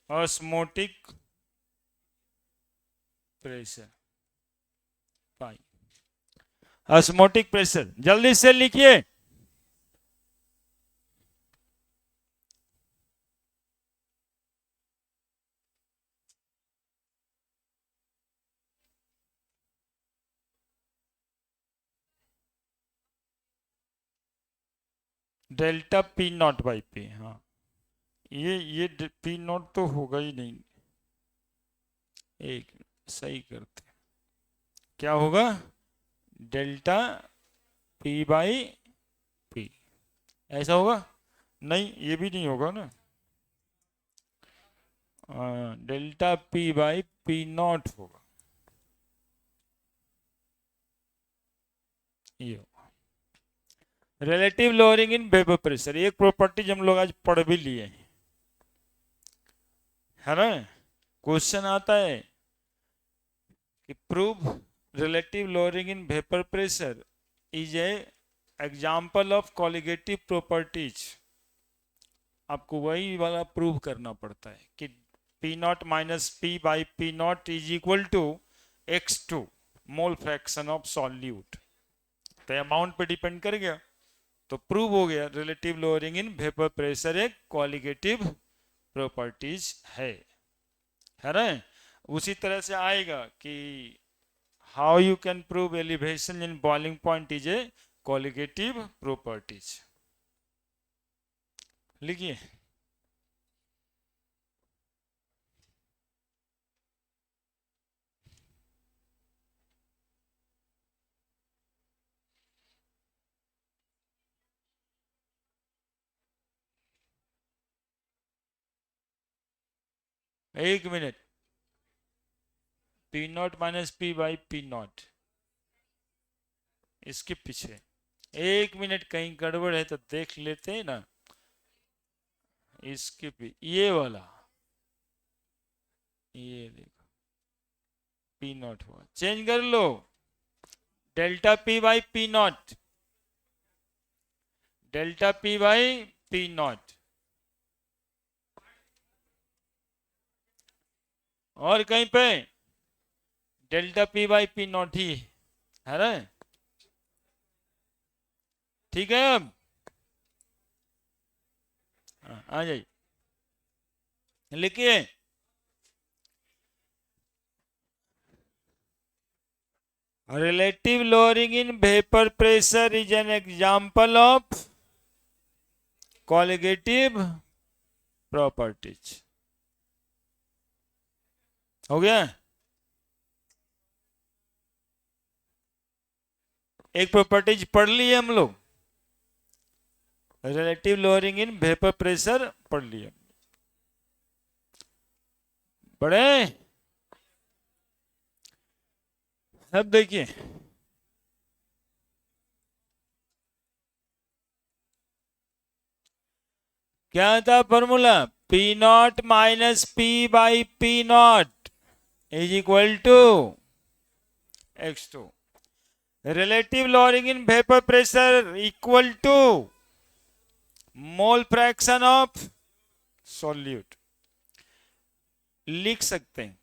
ऑस्मोटिक प्रेशर। पाई ऑस्मोटिक प्रेशर जल्दी से लिखिए। Delta P not by P. हाँ ये पी नॉट तो होगा ही नहीं, एक सही करते क्या होगा, डेल्टा पी बाई पी, ऐसा होगा? नहीं ये भी नहीं होगा ना, delta P by P not होगा, ये होगा relative lowering in vapour pressure. एक प्रॉपर्टी हम लोग आज पढ़ भी लिए हैं, है ना। क्वेश्चन आता है कि prove relative lowering in vapour pressure is a example of colligative properties. आपको वही वाला प्रूव करना पड़ता है कि P not minus P by P not is equal to x2 mole fraction of solute. तो अमाउंट पे डिपेंड कर गया, तो प्रूव हो गया relative lowering in vapour pressure एक कॉलिगेटिव प्रॉपर्टीज है ना। उसी तरह से आएगा कि how you can prove elevation in boiling point is a colligative properties. लिखिए, एक minute, P not minus P by P not, इसके पीछे एक मिनट, कहीं गड़बड़ है तो देख लेते हैं ना। इसके ये वाला, ये देखो पी नॉट हुआ, चेंज कर लो, delta P by P naught, delta P by P naught, और कहीं पे delta P by P naught ही है ना। ठीक है, अब आ जाइए, लिखिए relative lowering in vapor pressure is an example of colligative properties। हो गया, एक प्रॉपर्टीज पढ़ ली है हम लोग, relative lowering in vapour pressure पढ़ लिया। पढ़े, अब देखिए क्या था formula, P not minus P by P not is equal to x2। Relative lowering in vapour pressure equal to mole fraction of solute. लिख सकते हैं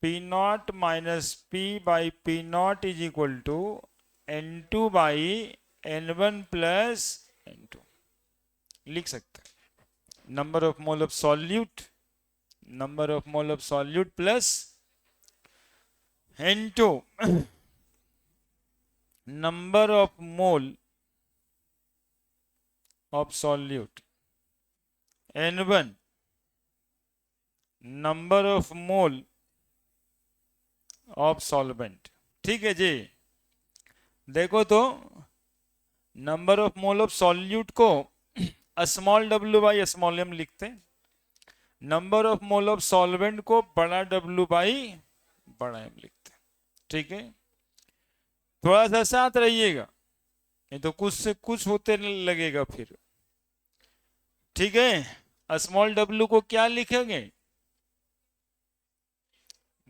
P not minus P by P not is equal to n2 by n1 plus n2, लिख सकते हैं। Number of mole of solute, number of mole of solute plus n2 number of mole of solute, n1 number of mole of solvent। ठीक है जी, देखो तो number of mole of solute को small w by small m लिखते हैं, number of mole of solvent को बड़ा W बाई बड़ा M लिखते हैं। ठीक है, थोड़ा सा साथ रहिएगा, नहीं तो कुछ से कुछ होते लगेगा फिर। ठीक है, स्मॉल w को क्या लिखेंगे,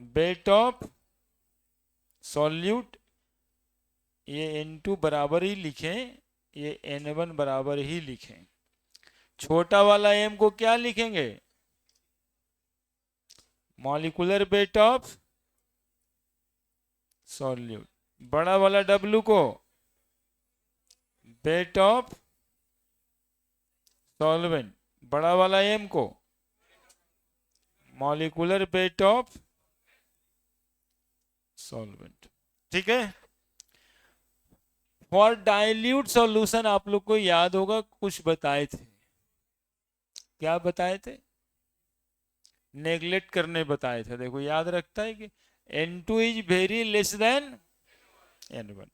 वेट ऑफ सॉल्यूट, ये n2 बराबर ही लिखें, ये n1 बराबर ही लिखें। छोटा वाला m को क्या लिखेंगे, मॉलिक्यूलर वेट ऑफ सॉल्यूट। बड़ा वाला W को वेट ऑफ सॉल्वेंट, बड़ा वाला M को मॉलिक्यूलर वेट ऑफ सॉल्वेंट। ठीक है, फॉर डाइल्यूट सॉल्यूशन आप लोग को याद होगा कुछ बताए थे, क्या बताए थे, नेग्लेक्ट करने बताए थे। देखो याद रखता है कि n2 is very less than n1।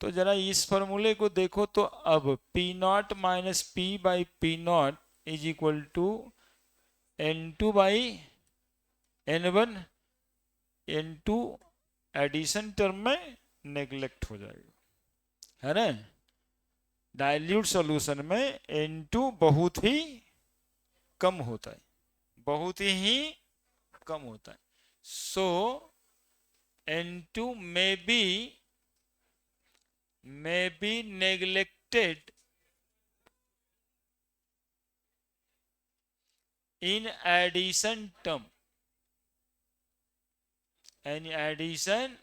तो जरा इस फॉर्मूले को देखो तो, अब P not minus P by P not is equal to n2 by n1 N2 addition term में नेग्लेक्ट हो जाएगा, है ना। डाइल्यूट सॉल्यूशन में N2 बहुत ही कम होता है, बहुत ही कम होता है। सो N2 may be neglected in addition term, in addition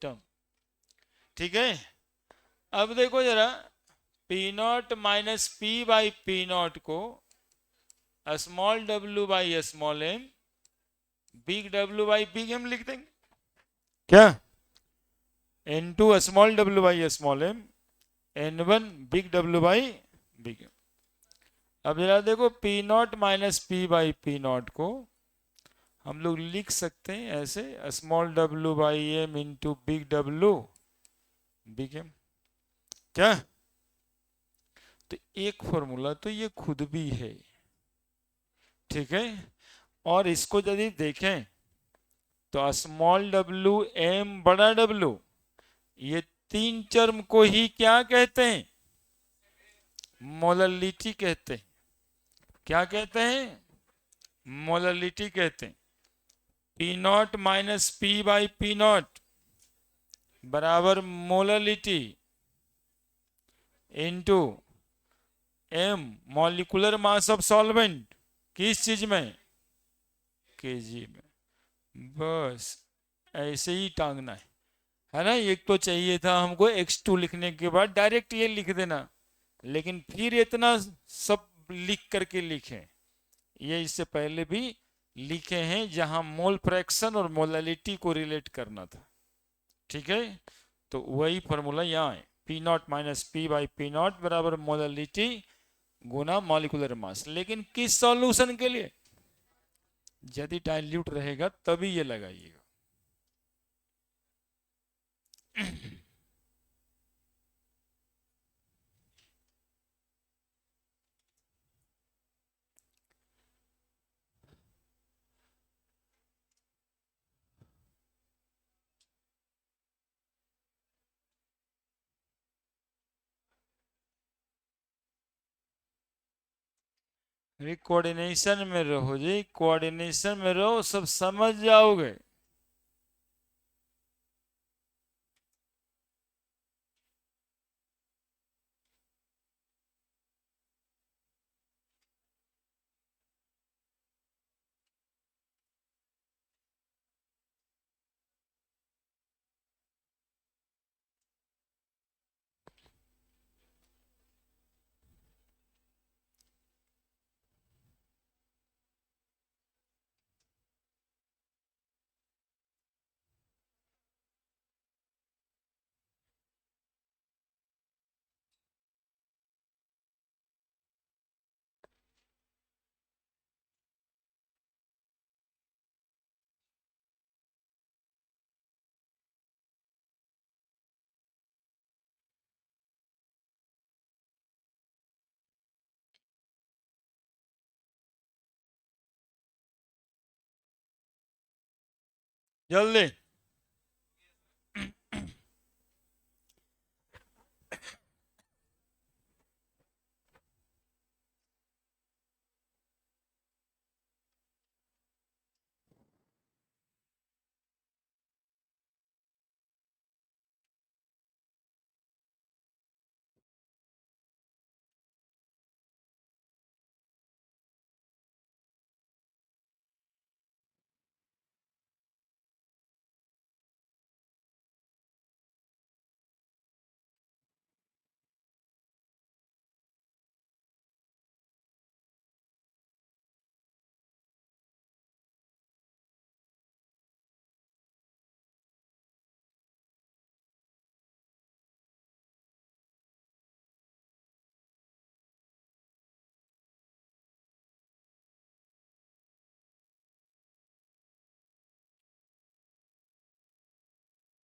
term, ठीक है। अब देखो जरा, P0 minus P by P0 को small w by small m, big W by big M लिख देंगे क्या। N2 small w by small m, N1 big W by big M। अब जरा देखो, P0 minus P by P0 को हम लोग लिख सकते हैं ऐसे, small w by m into big W big M, क्या। तो एक फॉर्मूला तो ये खुद भी है, ठीक है। और इसको यदि देखें तो स्मॉल w m बड़ा W, ये तीन टर्म को ही क्या कहते हैं, मोललिटी कहते हैं। क्या कहते हैं, मोललिटी कहते हैं। P0 minus P by P0 बराबर molality into M molecular mass of solvent, किस चीज में, Kg में। बस ऐसे ही टांगना है ना। एक तो चाहिए था हमको x2 लिखने के बाद डायरेक्ट ये लिख देना, लेकिन फिर इतना सब लिख करके लिखें, ये इससे पहले भी लिखे हैं जहां मोल फ्रैक्शन और मोलैलिटी को रिलेट करना था, ठीक है। तो वही फॉर्मूला यहाँ है, P0 minus P by P0 बराबर मोलैलिटी गुना मॉलिकुलर मास। लेकिन किस सॉल्यूशन के लिए, यदि डाइल्यूट रहेगा तभी ये लगाइएगा। कोऑर्डिनेशन में रहो जी, कोऑर्डिनेशन में रहो, सब समझ जाओगे। जल्दी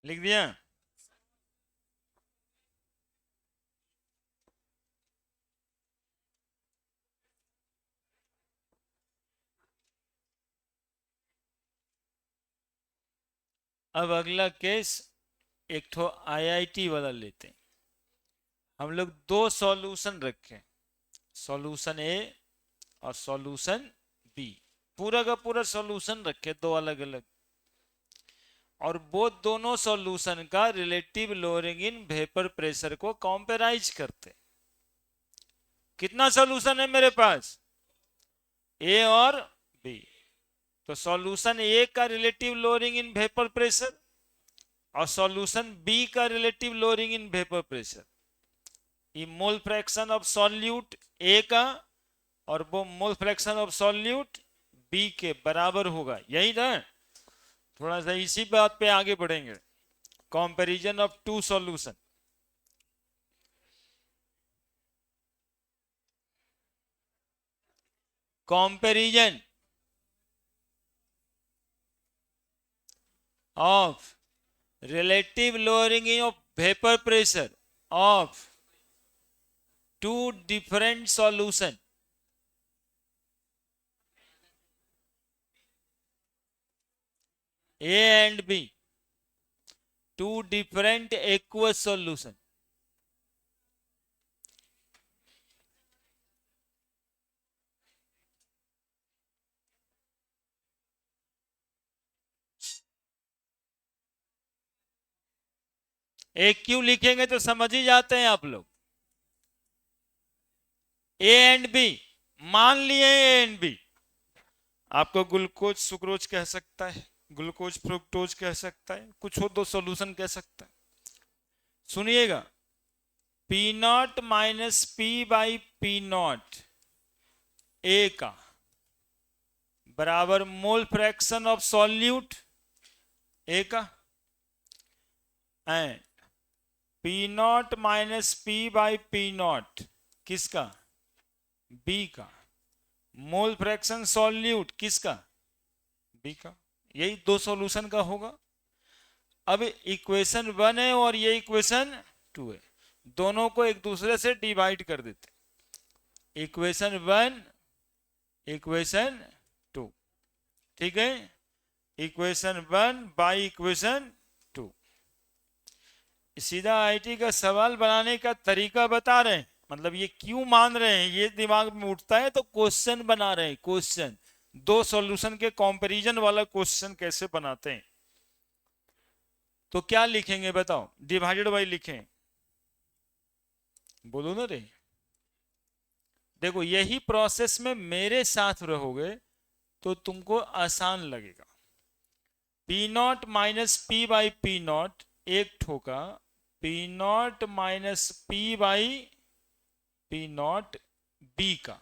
लिख दिया। अब अगला केस एक ठो आईआईटी वाला लेते हैं। हम लोग दो सॉल्यूशन रखें, सॉल्यूशन ए और सॉल्यूशन बी, पूरा का पूरा सॉल्यूशन रखे दो अलग अलग, और वो दोनों सॉल्यूशन का relative lowering in vapour pressure को कंपेराइज करते। कितना सॉल्यूशन है मेरे पास, ए और बी। तो सॉल्यूशन ए का relative lowering in vapour pressure और सॉल्यूशन बी का relative lowering in vapour pressure, ये mole fraction of solute A का और वो mole fraction of solute B के बराबर होगा, यही ना। थोड़ा सा इसी बात पे आगे बढ़ेंगे, comparison of two solution. Comparison of relative lowering of vapor pressure of two different solution, A and B, two different aqueous solution। एक क्यों लिखेंगे तो समझ ही जाते हैं आप लोग। ए एंड बी मान लिए, ए एंड बी, आपको ग्लूकोज सुक्रोज कह सकता है, ग्लूकोज फ्रुक्टोज कह सकता है, कुछ हो दो सॉल्यूशन कह सकता है। सुनिएगा, P not minus P by P not a का बराबर mole fraction of solute A का, and P not minus P by P not किसका, बी का, मोल फ्रैक्शन सॉल्यूट किसका, बी का। यही दो सॉल्यूशन का होगा। अब इक्वेशन 1 है और ये इक्वेशन 2 है, दोनों को एक दूसरे से डिवाइड कर देते, इक्वेशन 1 इक्वेशन 2, ठीक है, इक्वेशन 1 बाई इक्वेशन 2। सीधा आईटी का सवाल बनाने का तरीका बता रहे हैं, मतलब ये क्यों मान रहे हैं, ये दिमाग में उठता है तो क्वेश्चन बना रहे हैं। क्वेश्चन दो सॉल्यूशन के कंपैरिजन वाला क्वेश्चन कैसे बनाते हैं। तो क्या लिखेंगे बताओ, डिवाइडेड बाई लिखें, बोलो ना रे। देखो यही प्रोसेस में मेरे साथ रहोगे तो तुमको आसान लगेगा। P not minus P by P not एक ठोका, P not minus P by P not be का,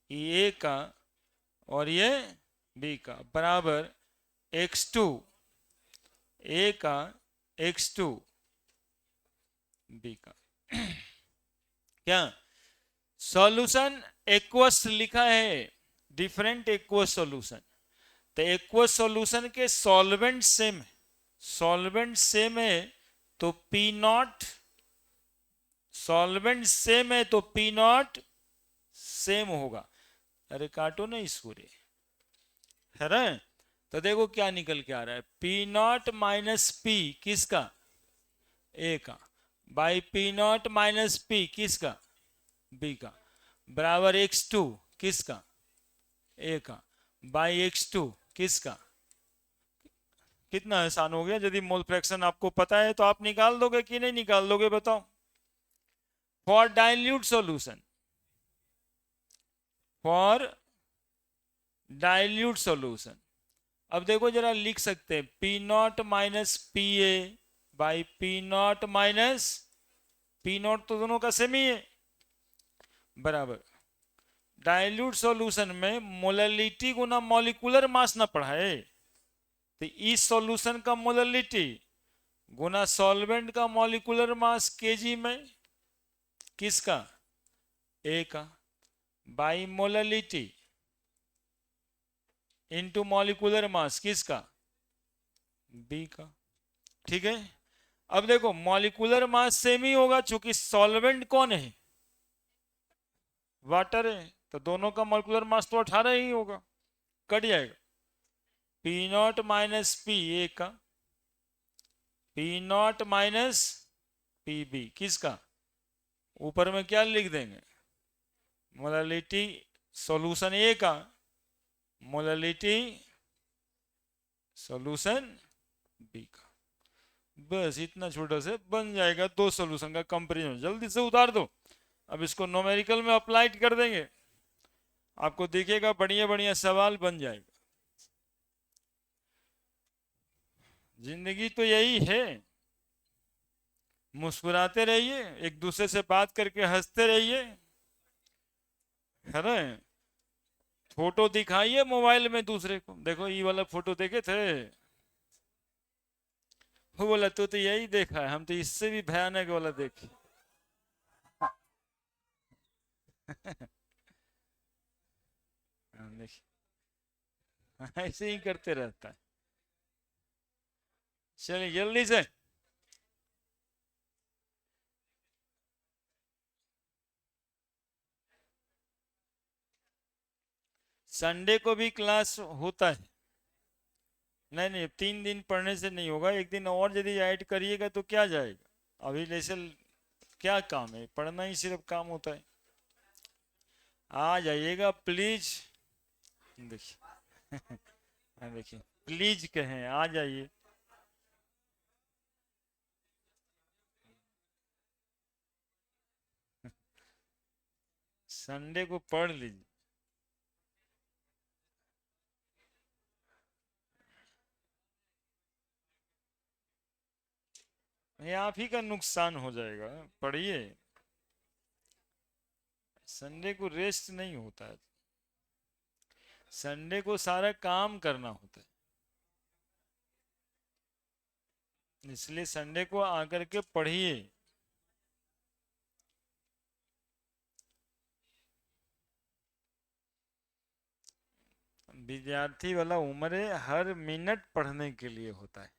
ये ए का और ये बी का बराबर x2 ए का x2 बी का। क्या सॉल्यूशन एक्वस लिखा है, डिफरेंट एक्वस सॉल्यूशन, तो एक्वस सॉल्यूशन के सॉल्वेंट सेम है, सॉल्वेंट सेम है तो पी नॉट, सॉल्वेंट सेम है तो पी नॉट सेम होगा। अरे काटो ना इसको रे, है ना। तो देखो क्या निकल के आ रहा है, पी नॉट माइनस पी किसका, ए का, by P not minus P किसका, बी का, बराबर x2 किसका, ए का, बाई x2 किसका। कितना आसान हो गया। यदि मोल फ्रैक्शन आपको पता है तो आप निकाल दोगे कि नहीं निकाल दोगे बताओ। For dilute solution, for dilute solution, अब देखो जरा लिख सकते हैं P not minus P A by P not minus P not, तो दोनों का सेम ही है, बराबर डाइल्यूट सॉल्यूशन में मोललिटी गुना मॉलिक्यूलर मास ना पढ़ा है, तो इस सॉल्यूशन का मोललिटी गुना सॉल्वेंट का मॉलिक्यूलर मास केजी में किसका, ए का, by molality into molecular mass किसका, बी का। ठीक है, अब देखो मॉलिक्यूलर मास सेम ही होगा, चूंकि सॉल्वेंट कौन है, वाटर है, तो दोनों का मॉलिक्यूलर मास तो 18 ही होगा, कट जाएगा। P not minus P A का P not minus P B किसका, ऊपर में क्या लिख देंगे, मोलालिटी सॉल्यूशन ए का, मोलालिटी सॉल्यूशन बी का। बस इतना छोटा से बन जाएगा दो सॉल्यूशन का कंपैरिजन। जल्दी से उतार दो। अब इसको न्यूमेरिकल में अप्लाई कर देंगे, आपको दिखेगा बढ़िया बढ़िया सवाल बन जाएगा। जिंदगी तो यही है, मुस्कुराते रहिए, एक दूसरे से बात करके हंसते रहिए, है ना। फोटो दिखाइए मोबाइल में दूसरे को, देखो ये वाला फोटो देखे थे, वो बोला तो यही देखा है, हम तो इससे भी भयानक वाला देखे। ऐसे ही करते रहता है। चलिए जल्दी से। संडे को भी क्लास होता है? नहीं नहीं, 3 दिन पढ़ने से नहीं होगा, एक दिन और यदि ऐड करिएगा तो क्या जाएगा। अभी जैसे क्या काम है, पढ़ना ही सिर्फ काम होता है। आ जाइएगा प्लीज। देखिए हाँ, देखिए प्लीज कहें, आ जाइए। संडे को पढ़ लीजिए। ये आप ही का नुकसान हो जाएगा, पढ़िए। संडे को रेस्ट नहीं होता है, संडे को सारा काम करना होता है, इसलिए संडे को आकर के पढ़िए। विद्यार्थी वाला उम्र है, हर मिनट पढ़ने के लिए होता है।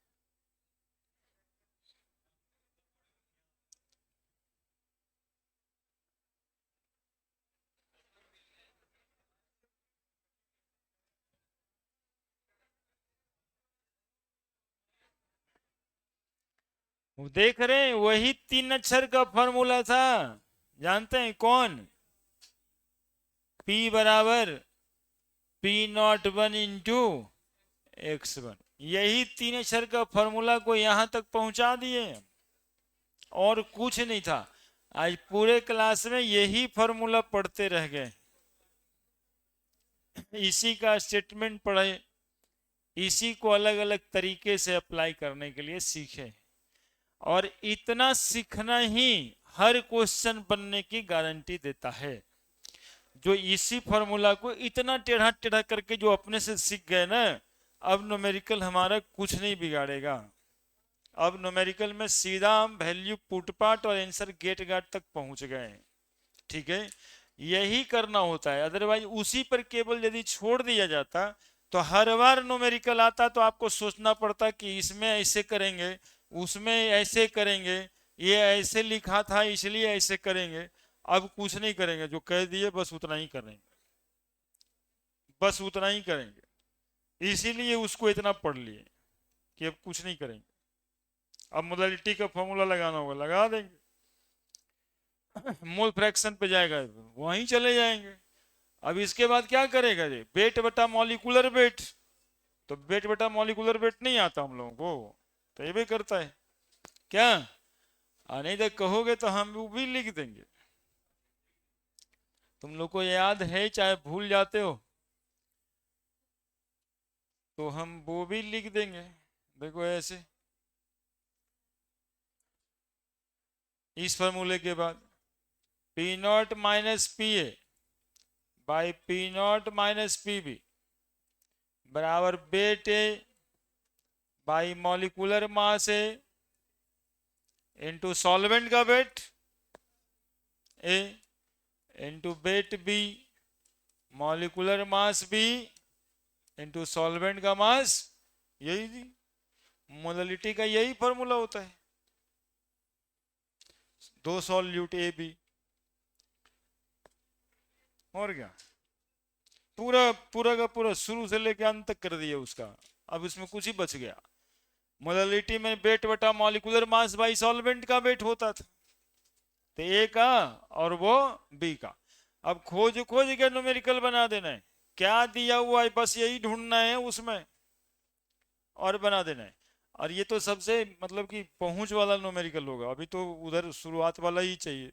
वो देख रहे हैं, वही 3 अक्षर का फॉर्मूला था, जानते हैं कौन, P बराबर P01 × X1। यही 3 अक्षर का फॉर्मूला को यहां तक पहुंचा दिए, और कुछ नहीं था। आज पूरे क्लास में यही फॉर्मूला पढ़ते रह गए, इसी का स्टेटमेंट पढ़े, इसी को अलग अलग तरीके से अप्लाई करने के लिए सीखे। और इतना सीखना ही हर क्वेश्चन बनने की गारंटी देता है। जो इसी फॉर्मूला को इतना टेढ़ा टेढ़ा करके जो अपने से सीख गए ना, अब न्यूमेरिकल हमारा कुछ नहीं बिगाड़ेगा। अब न्यूमेरिकल में सीधा हम वैल्यू पुट पार्ट और आंसर गेट गार्ड तक पहुंच गए। ठीक है, यही करना होता है। अदरवाइज उसी पर केवल यदि छोड़ दिया जाता तो हर बार न्यूमेरिकल आता तो आपको सोचना पड़ता कि इसमें ऐसे करेंगे, उसमें ऐसे करेंगे, ये ऐसे लिखा था इसलिए ऐसे करेंगे। अब कुछ नहीं करेंगे, जो कह दिए बस उतना ही करेंगे, बस उतना ही करेंगे। इसीलिए उसको इतना पढ़ लिए कि अब कुछ नहीं करेंगे। अब मोडालिटी का फॉर्मूला लगाना होगा, लगा देंगे। मोल फ्रैक्शन पे जाएगा, वहीं चले जाएंगे। अब इसके बाद क्या करेगा जी, वेट बटा मॉलिकुलर वेट। तो वेट बटा मॉलिकुलर वेट नहीं आता हम लोगों को, तो ये भी करता है क्या। नहीं तो कहोगे तो हम वो भी लिख देंगे। तुम लोग को याद है, चाहे भूल जाते हो तो हम वो भी लिख देंगे। देखो ऐसे, इस फॉर्मूले के बाद P0 minus PA by P0 minus PB बराबर weight A by molecular mass A into solvent का weight A into weight B molecular mass B into solvent का मास। यही मोलालिटी का यही फॉर्मूला होता है, दो सॉल्यूट ए बी। और क्या, पूरा पूरा का पूरा शुरू से लेकर अंत तक कर दिया उसका। अब इसमें कुछ ही बच गया, मोलैलिटी में वेट बटा मॉलिक्यूलर मास बाई सॉल्वेंट का वेट होता था, तो ए का और वो बी का। अब खोज खोज के न्यूमेरिकल बना देना है, क्या दिया हुआ है बस यही ढूंढना है उसमें और बना देना है। और ये तो सबसे मतलब कि पहुंच वाला न्यूमेरिकल होगा, अभी तो उधर शुरुआत वाला ही चाहिए।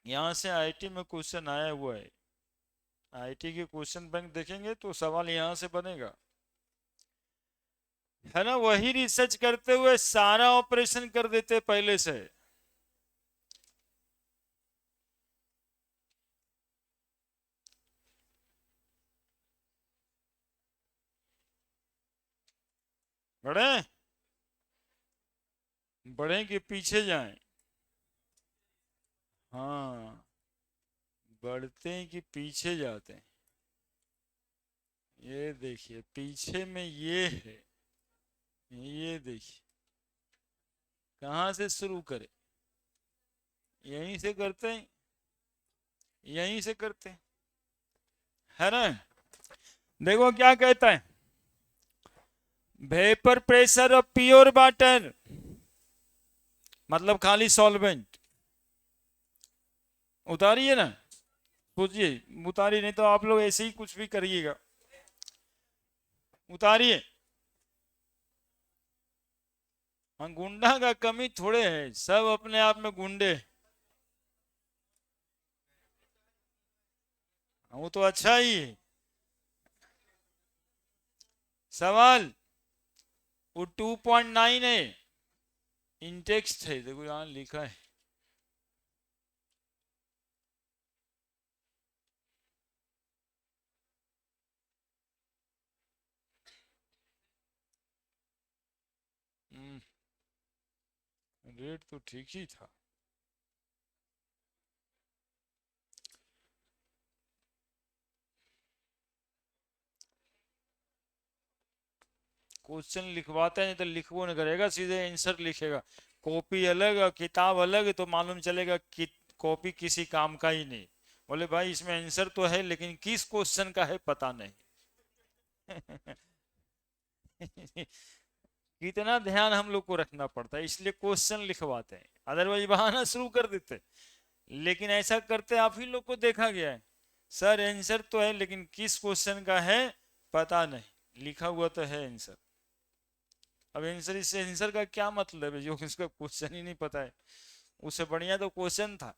यहां से आईआईटी में क्वेश्चन आया हुआ है, आईआईटी के क्वेश्चन बैंक देखेंगे तो सवाल यहां से बनेगा, है ना। वही रिसर्च करते हुए सारा ऑपरेशन कर देते पहले से। बढ़े बढ़े कि पीछे जाएं? हाँ, बढ़ते हैं कि पीछे जाते हैं? ये देखिए पीछे में ये है, ये देखिए कहाँ से शुरू करें, यहीं से करते हैं, यहीं से करते हैं, है ना। देखो क्या कहता है, vapour pressure of pure water मतलब खाली सॉल्वेंट, उतारिए ना, सोचिए, उतारिए नहीं तो आप लोग ऐसे ही कुछ भी करिएगा, उतारिए। हाँ, गुंडा का कमी थोड़े है, सब अपने आप में गुंडे। वो तो अच्छा ही है। सवाल वो 2.9 है, इंटेक्स्ट है, देखो यहाँ लिखा है। रेट तो ठीक ही था। क्वेश्चन लिखवाते हैं तो लिखवो नहीं करेगा, सीधे आंसर लिखेगा। कॉपी अलग और किताब अलग, तो मालूम चलेगा कि कॉपी किसी काम का ही नहीं। बोले भाई इसमें आंसर तो है लेकिन किस क्वेश्चन का है पता नहीं। कितना ध्यान हम लोग को रखना पड़ता है, इसलिए क्वेश्चन लिखवाते हैं, अदरवाइज बहाना शुरू कर देते। लेकिन ऐसा करते आप ही लोग को देखा गया है, सर आंसर तो है लेकिन किस क्वेश्चन का है पता नहीं, लिखा हुआ तो है आंसर। अब आंसर, इससे आंसर का क्या मतलब है जो इसका क्वेश्चन ही नहीं पता है। उससे बढ़िया तो क्वेश्चन था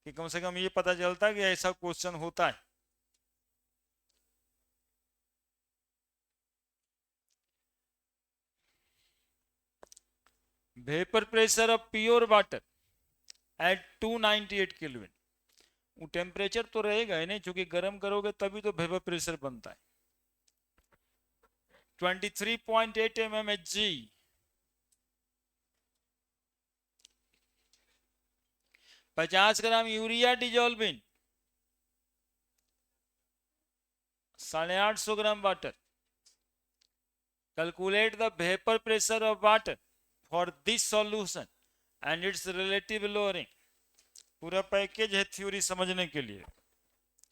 कि कम से कम ये पता चलता कि ऐसा क्वेश्चन होता है। Vapour pressure of pure water at 298 kelvin, वो टेम्परेचर तो रहेगा ही नहीं, क्योंकि गर्म करोगे तभी तो वेपर प्रेशर बनता है। 23.8 mmHg, 50 gram urea dissolved in, 850 gram water. Calculate the vapour pressure of water for this solution and its relative lowering. पूरा पैकेज है थ्योरी समझने के लिए,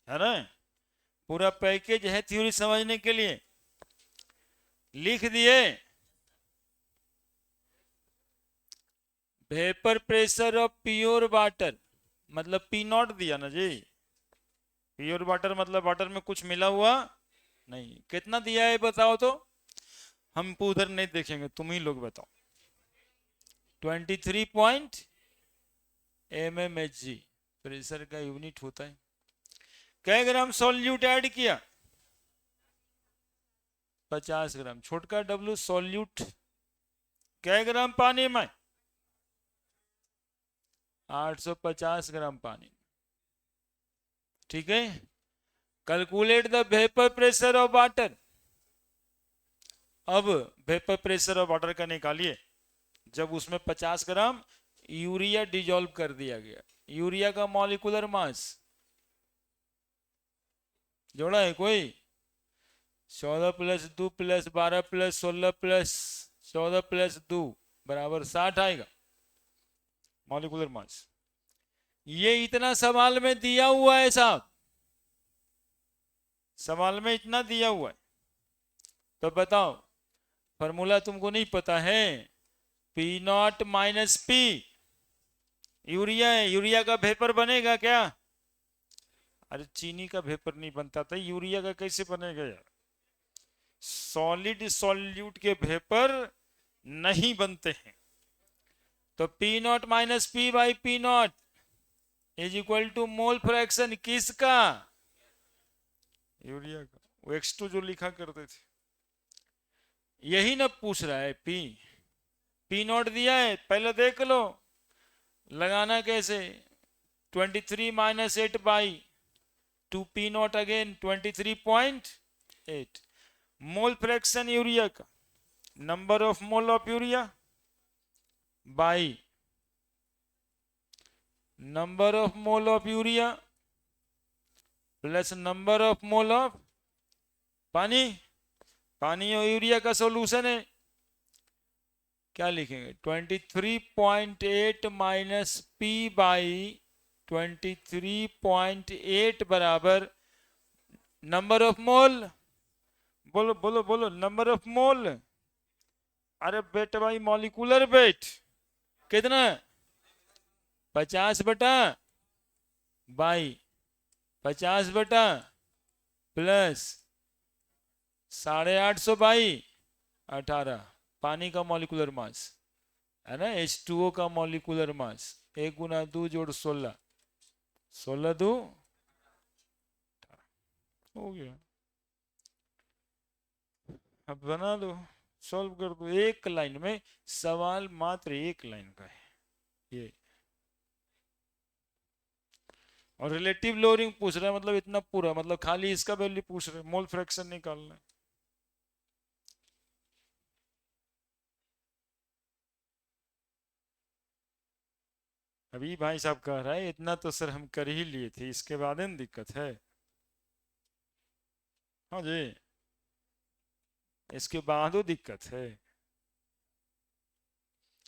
है ना, पूरा पैकेज है थ्योरी समझने के लिए। लिख दिए vapour pressure of pure water, मतलब पी नॉट दिया ना जी, प्योर वाटर मतलब वाटर में कुछ मिला हुआ नहीं। कितना दिया है बताओ तो, हम उधर नहीं देखेंगे, तुम ही लोग बताओ। 23.8 mmHg प्रेशर का यूनिट होता है। कै ग्राम सॉल्यूट ऐड किया, 50 ग्राम, छोटका डब्लू सॉल्यूट। कै ग्राम पानी में, 850 ग्राम पानी, ठीक है। Calculate the vapour pressure of water, अब वेपर प्रेशर ऑफ वाटर का निकालिए जब उसमें 50 ग्राम यूरिया डिजोल्व कर दिया गया। यूरिया का मॉलिक्यूलर मास जोड़ा है कोई, 14 + 2 + 12 + 16 + 14 + 2 बराबर 60 आएगा मॉलिक्यूलर मास। ये इतना सवाल में दिया हुआ है साहब, सवाल में इतना दिया हुआ है, तो बताओ फॉर्मूला तुमको नहीं पता है? P not minus P, urea है, यूरिया का वेपर बनेगा क्या? अरे चीनी का वेपर नहीं बनता था, यूरिया का कैसे बनेगा यार? सॉलिड सॉल्यूट के वेपर नहीं बनते हैं। तो P not minus P by P not is equal to mole fraction किसका? यूरिया का। वो X2 जो लिखा करते थे, यही ना पूछ रहा है। पी नॉट दिया है, पहले देख लो लगाना कैसे। 23 minus 8 by 2 P not again 23.8। Mole fraction urea का, number of mole of urea by number of mole of urea plus number of mole of पानी। पानी और यूरिया का सॉल्यूशन है, क्या लिखेंगे? 23.8 माइनस पी बाई 23.8 बराबर नंबर ऑफ मोल। बोलो बोलो बोलो, नंबर ऑफ मोल। अरे बेटे भाई, मॉलिक्यूलर वेट कितना? 50 बटा बाई 50 बटा प्लस 850 बाई 18। पानी का मॉलिक्यूलर मास है ना, H2O का मॉलिक्यूलर मास 1 गुना 2 जोड़ 16, 16 2 हो गया। अब बना दो, सॉल्व कर दो एक लाइन में। सवाल मात्र एक लाइन का है ये, और रिलेटिव लोअरिंग पूछ रहा है, मतलब इतना पूरा, मतलब खाली इसका वैल्यू पूछ रहे, मोल फ्रैक्शन निकालना है। अभी भाई साहब कह रहा है इतना तो सर हम कर ही लिए थे, इसके बाद में दिक्कत है। हाँ जी, इसके बाद वो दिक्कत है,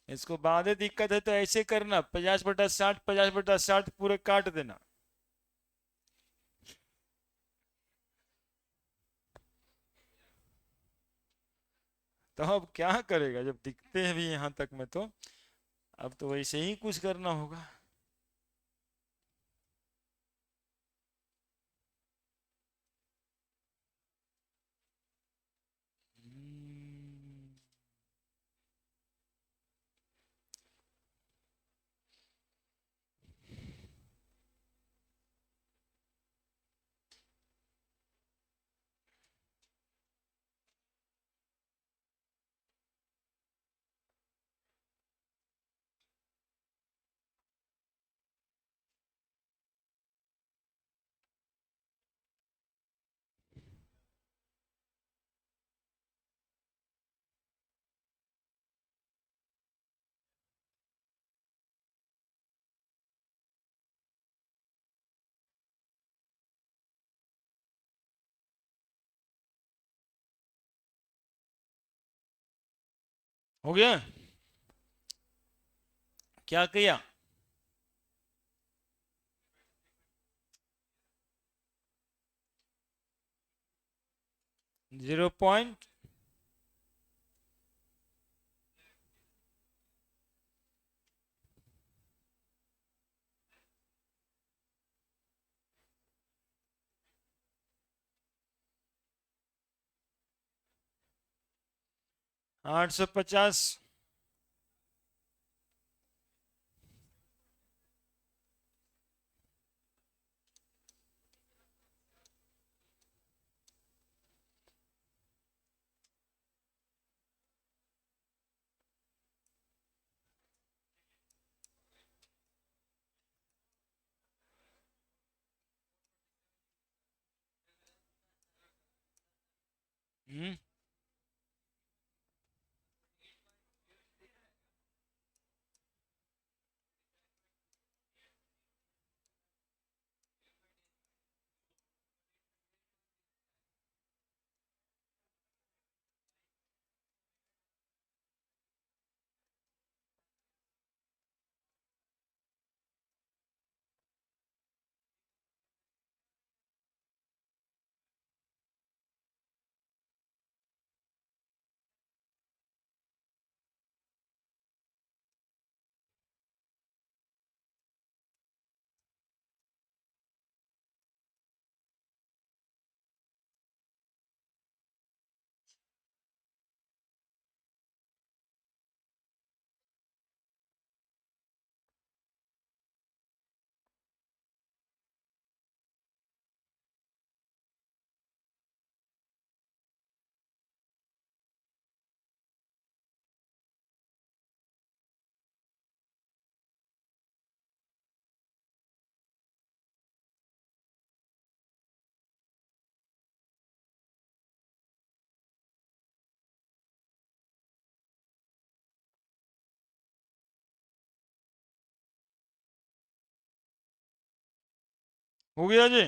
इसको बाद में दिक्कत है। तो ऐसे करना, 50/60 50/60 पूरे काट देना। तो अब क्या करेगा जब दिखते हैं भी यहां तक में, तो अब तो वैसे ही कुछ करना होगा। हम्म, हो गया। क्या किया? 0. 850। हम्म, हो गया जी।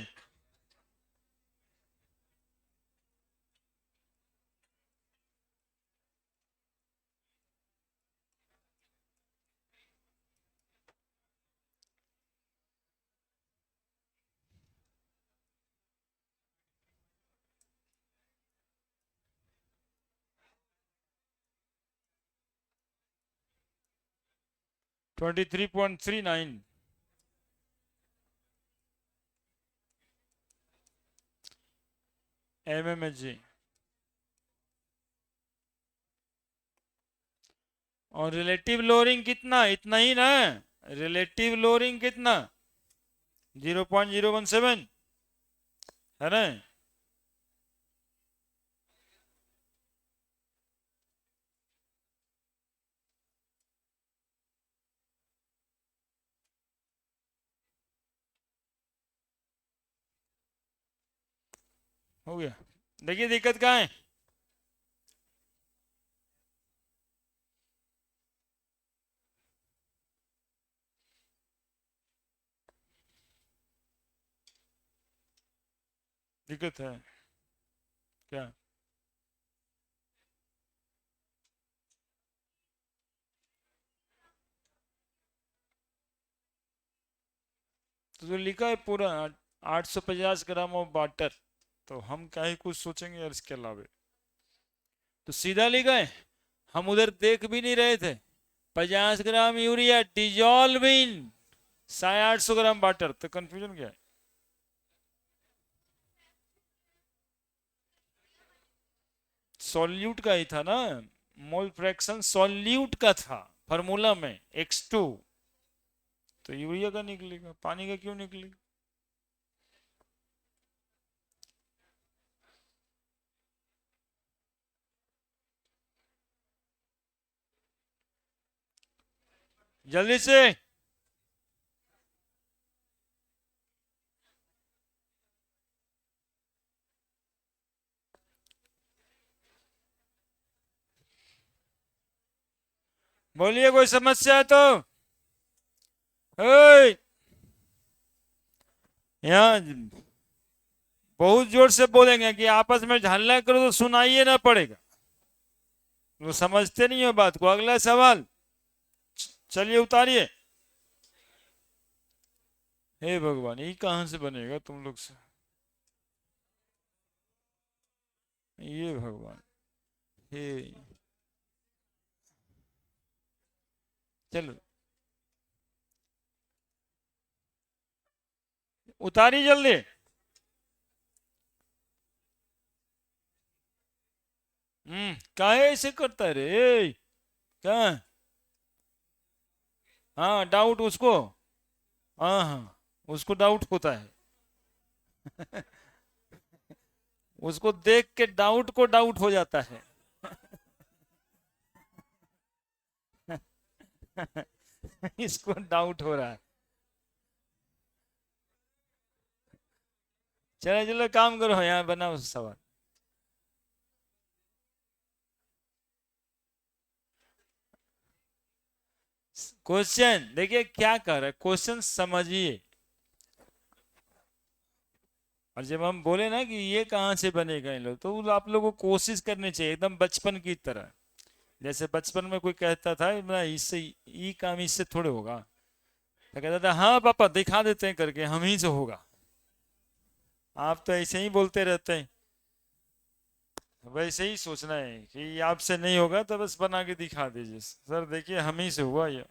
Twenty 3.39 mmHg। और रिलेटिव लोअरिंग कितना, इतना ही ना। रिलेटिव लोअरिंग कितना, 0.017 है ना। हो गया। देखिए दिक्कत कहाँ है। दिक्कत है क्या। तो लिखा है पूरा 850 ग्राम ऑफ वाटर, तो हम क्या ही कुछ सोचेंगे यार इसके अलावा। तो सीधा लिखा है, हम उधर देख भी नहीं रहे थे। 50 gram urea dissolve in 850 gram water, तो कंफ्यूजन क्या है। सॉल्यूट का ही था ना, मोल फ्रैक्शन सॉल्यूट का था फार्मूला में x2, तो यूरिया का निकलेगा, पानी का क्यों निकलेगा। जल्दी से। बोलिए कोई समस्या है तो। ओए, यहाँ बहुत जोर से बोलेंगे कि आपस में झल्ला करो तो सुनाइए ना पड़ेगा, वो समझते नहीं हो बात को। अगला सवाल, चलिए उतारिए। हे भगवान, ये कहां से बनेगा तुम लोग से, ये भगवान। हे, चलो उतारिए जल्दी। काहे ऐसे करता है रे, क्या। हाँ डाउट उसको, हाँ हाँ उसको डाउट होता है। उसको देख के डाउट को डाउट हो जाता है। इसको डाउट हो रहा है। चलो चलो काम करो, यहाँ बनाओ सवाल। क्वेश्चन देखिए क्या कर रहा है, क्वेश्चन समझिए। और जब हम बोले ना कि ये कहाँ से बनेगा इन लोग, तो आप लोगों को कोशिश करनी चाहिए एकदम बचपन की तरह। जैसे बचपन में कोई कहता था ना इससे ये काम इससे थोड़े होगा, तो कहता था हाँ पापा दिखा देते हैं करके, हम ही से होगा। आप तो ऐसे ही बोलते रहते हैं। वैसे ही सोचना है कि आपसे नहीं होगा तो बस बना के दिखा दीजिए, सर देखिए हम ही से हुआ ये।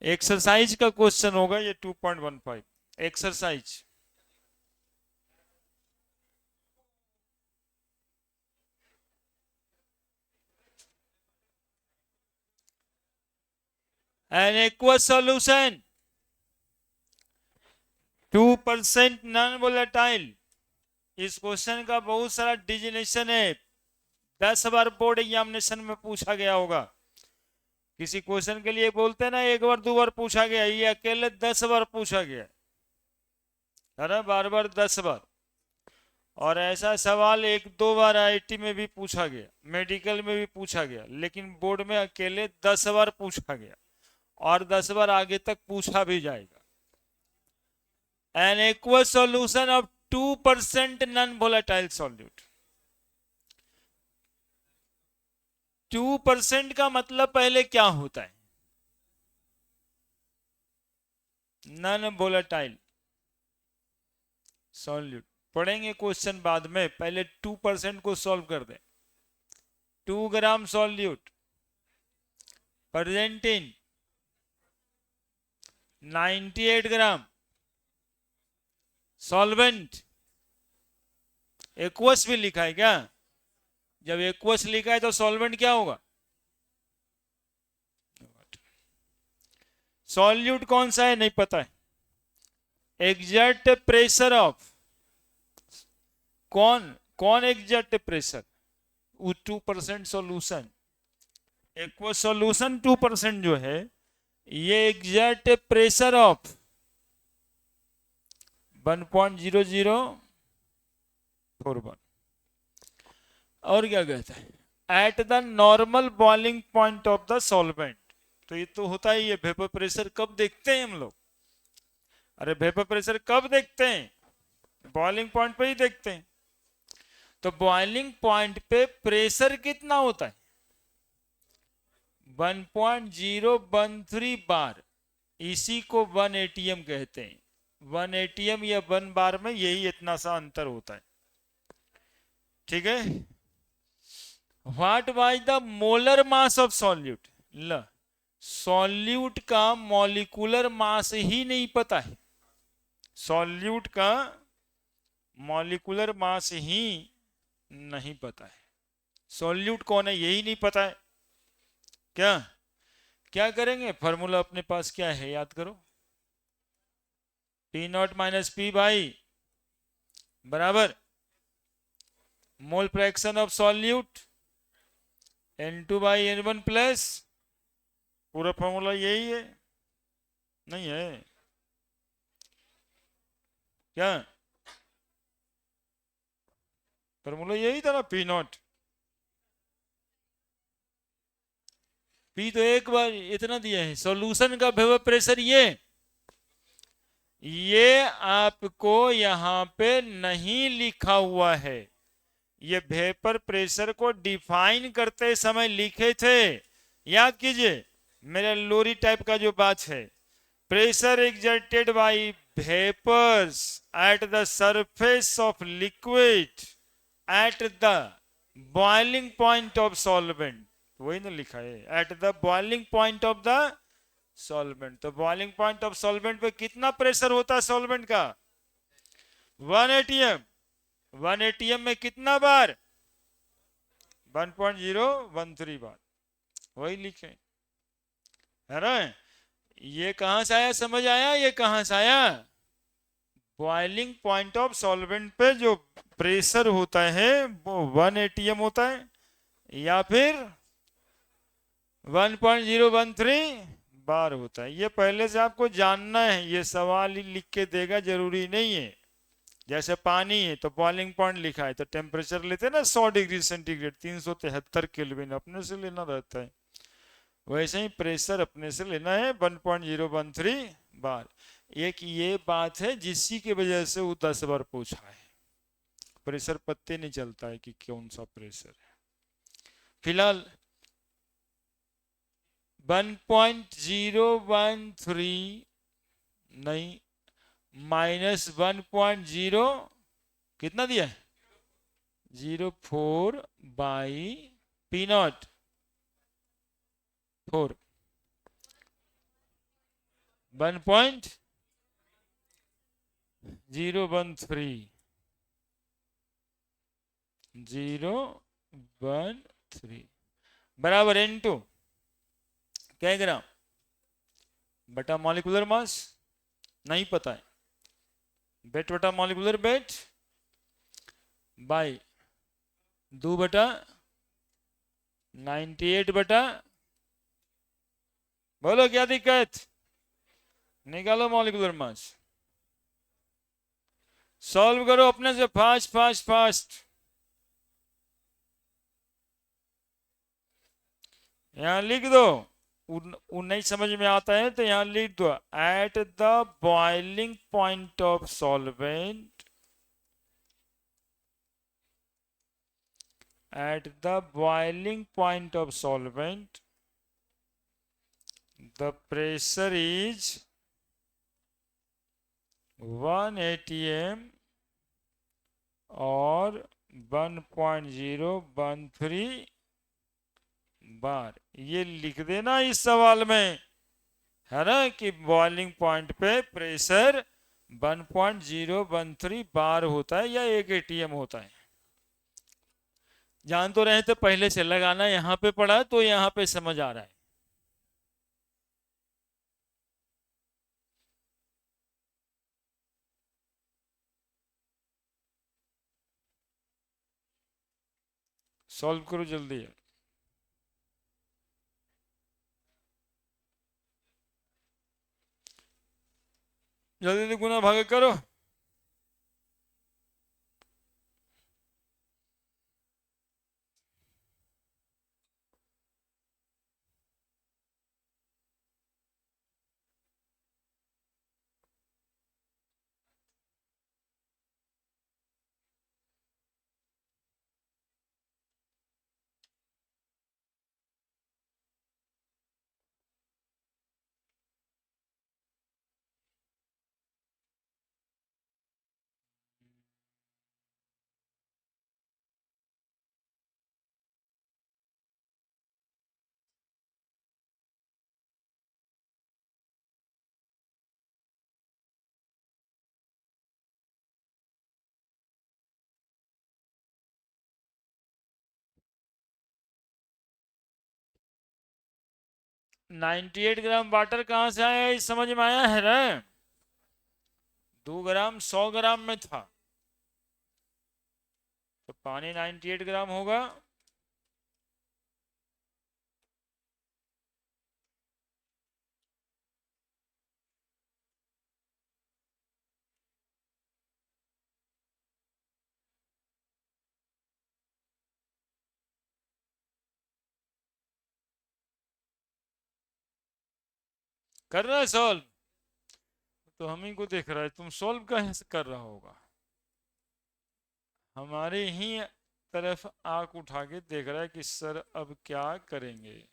एक्सरसाइज का क्वेश्चन होगा ये 2.15 exercise. N aqueous solution 2% non volatile. इस क्वेश्चन का बहुत सारा डिजिनेशन है, 10 बार बोर्ड एग्जामिनेशन में पूछा गया होगा। किसी क्वेश्चन के लिए बोलते हैं ना एक बार दो बार पूछा गया, ये अकेले 10 बार पूछा गया है ना, बार बार 10 बार। और ऐसा सवाल एक दो बार आईआईटी में भी पूछा गया, मेडिकल में भी पूछा गया, लेकिन बोर्ड में अकेले 10 बार पूछा गया और 10 बार आगे तक पूछा भी जाएगा। An aqueous solution of 2% non volatile solute. 2% का मतलब पहले क्या होता है? Non volatile solute. पढ़ेंगे क्वेश्चन बाद में, पहले 2% को सॉल्व कर दें। 2 gram solute present in 98 gram solvent. Aqueous भी लिखा है क्या? जब एक्वस लिखा है तो सॉल्वेंट क्या होगा? सॉल्यूट कौन सा है नहीं पता है। एग्जैक्ट प्रेशर ऑफ कौन exact pressure? 2% solution, aqueous solution 2% जो है, ये एग्जैक्ट प्रेशर ऑफ 1.0041। और क्या कहता है? At the normal boiling point of the solvent. तो ये तो होता ही है। वेपर प्रेशर कब देखते हैं हम लोग? अरे वेपर प्रेशर कब देखते हैं? बॉइलिंग पॉइंट पे ही देखते हैं। तो बॉइलिंग पॉइंट पे प्रेशर कितना होता है? 1.013 बार। इसी को 1 एटीएम कहते हैं। 1 एटीएम या 1 बार में यही इतना सा अंतर होता है। ठीक है। What was the molar mass of solute? ल सॉल्यूट का मॉलिक्यूलर मास ही नहीं पता है। सॉल्यूट का मॉलिक्यूलर मास ही नहीं पता है। सॉल्यूट कौन है यही नहीं पता है। क्या क्या करेंगे? फॉर्मूला अपने पास क्या है याद करो। P not minus P by बराबर mole fraction of solute N2 by N1 plus. पूरा फॉर्मूला यही है नहीं है क्या? फॉर्मूला यही था ना, P नॉट। P तो एक बार इतना दिया है। सॉल्यूशन का वेपर प्रेशर ये आपको यहां पे नहीं लिखा हुआ है। ये वेपर प्रेशर को डिफाइन करते समय लिखे थे, याद कीजिए। मेरा लोरी टाइप का जो बात है, pressure exerted by vapours at the surface of liquid at the boiling point of solvent. वही ना लिखा है, at the boiling point of the solvent. तो बॉइलिंग पॉइंट ऑफ सॉल्वेंट पे कितना प्रेशर होता है सॉल्वेंट का? 1 एटीएम। 1 एटीएम में कितना बार? 1.013 बार। वही लिखे है ना। ये कहां से आया? समझ आया ये कहां से आया? बॉइलिंग पॉइंट ऑफ सॉल्वेंट पे जो प्रेशर होता है वो 1 एटीएम होता है या फिर 1.013 बार होता है। ये पहले से आपको जानना है। ये सवाल ही लिख के देगा जरूरी नहीं है। जैसे पानी है तो बॉइलिंग पॉइंट लिखा है तो टेम्परेचर लेते हैं ना 100 डिग्री सेंटीग्रेड, 373 केल्विन अपने से लेना रहता है। वैसे ही प्रेशर अपने से लेना है 1.013 बार। एक ये बात है जिसकी की वजह से वो 10 बार पूछा है। प्रेशर पत्ते नहीं चलता है कि कौन सा प्रेशर है। फिलहाल 1.013 नहीं, -1.0 कितना दिया है? 04 बाई P नॉट 4 1.013 बराबर N2 क्या ग्राम बटा मॉलिक्यूलर मास नहीं पता है। बेट बटा मॉलिक्यूलर बेट बाई 2 बटा 98 बटा, बोलो क्या दिक्कत? निकालो मॉलिक्यूलर मास। सॉल्व करो अपने से, फास्ट फास्ट फास्ट। यहां लिख दो, नहीं समझ में आता है तो यहां लिख दो, eight the boiling point of solvent, at the boiling point of solvent the pressure is 1 atm और 1.013 बार। ये लिख देना इस सवाल में, है ना, कि बॉइलिंग पॉइंट पे प्रेशर 1.013 बार होता है या 1 एटीएम होता है। जान तो रहे थे पहले से, लगाना यहां पे पड़ा तो यहां पे समझ आ रहा है। सॉल्व करो जल्दी है, जल्दी गुना भाग करो। नाइन्टी 98 ग्राम वाटर कहां से आया, इस समझ में आया है ना। 2 ग्राम 100 ग्राम में था, तो पानी 98 ग्राम होगा। कर रहा है सॉल्व, तो हम ही को देख रहा है, तुम सॉल्व कहाँ से कर रहा होगा, हमारे ही तरफ आंख उठा के देख रहा है कि सर अब क्या करेंगे,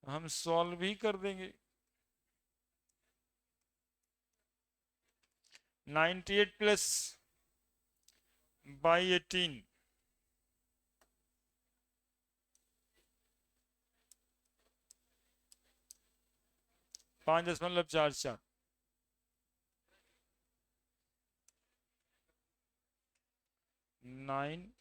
हम सॉल्व ही कर देंगे। 98 प्लस बाई 18, 5.44, 9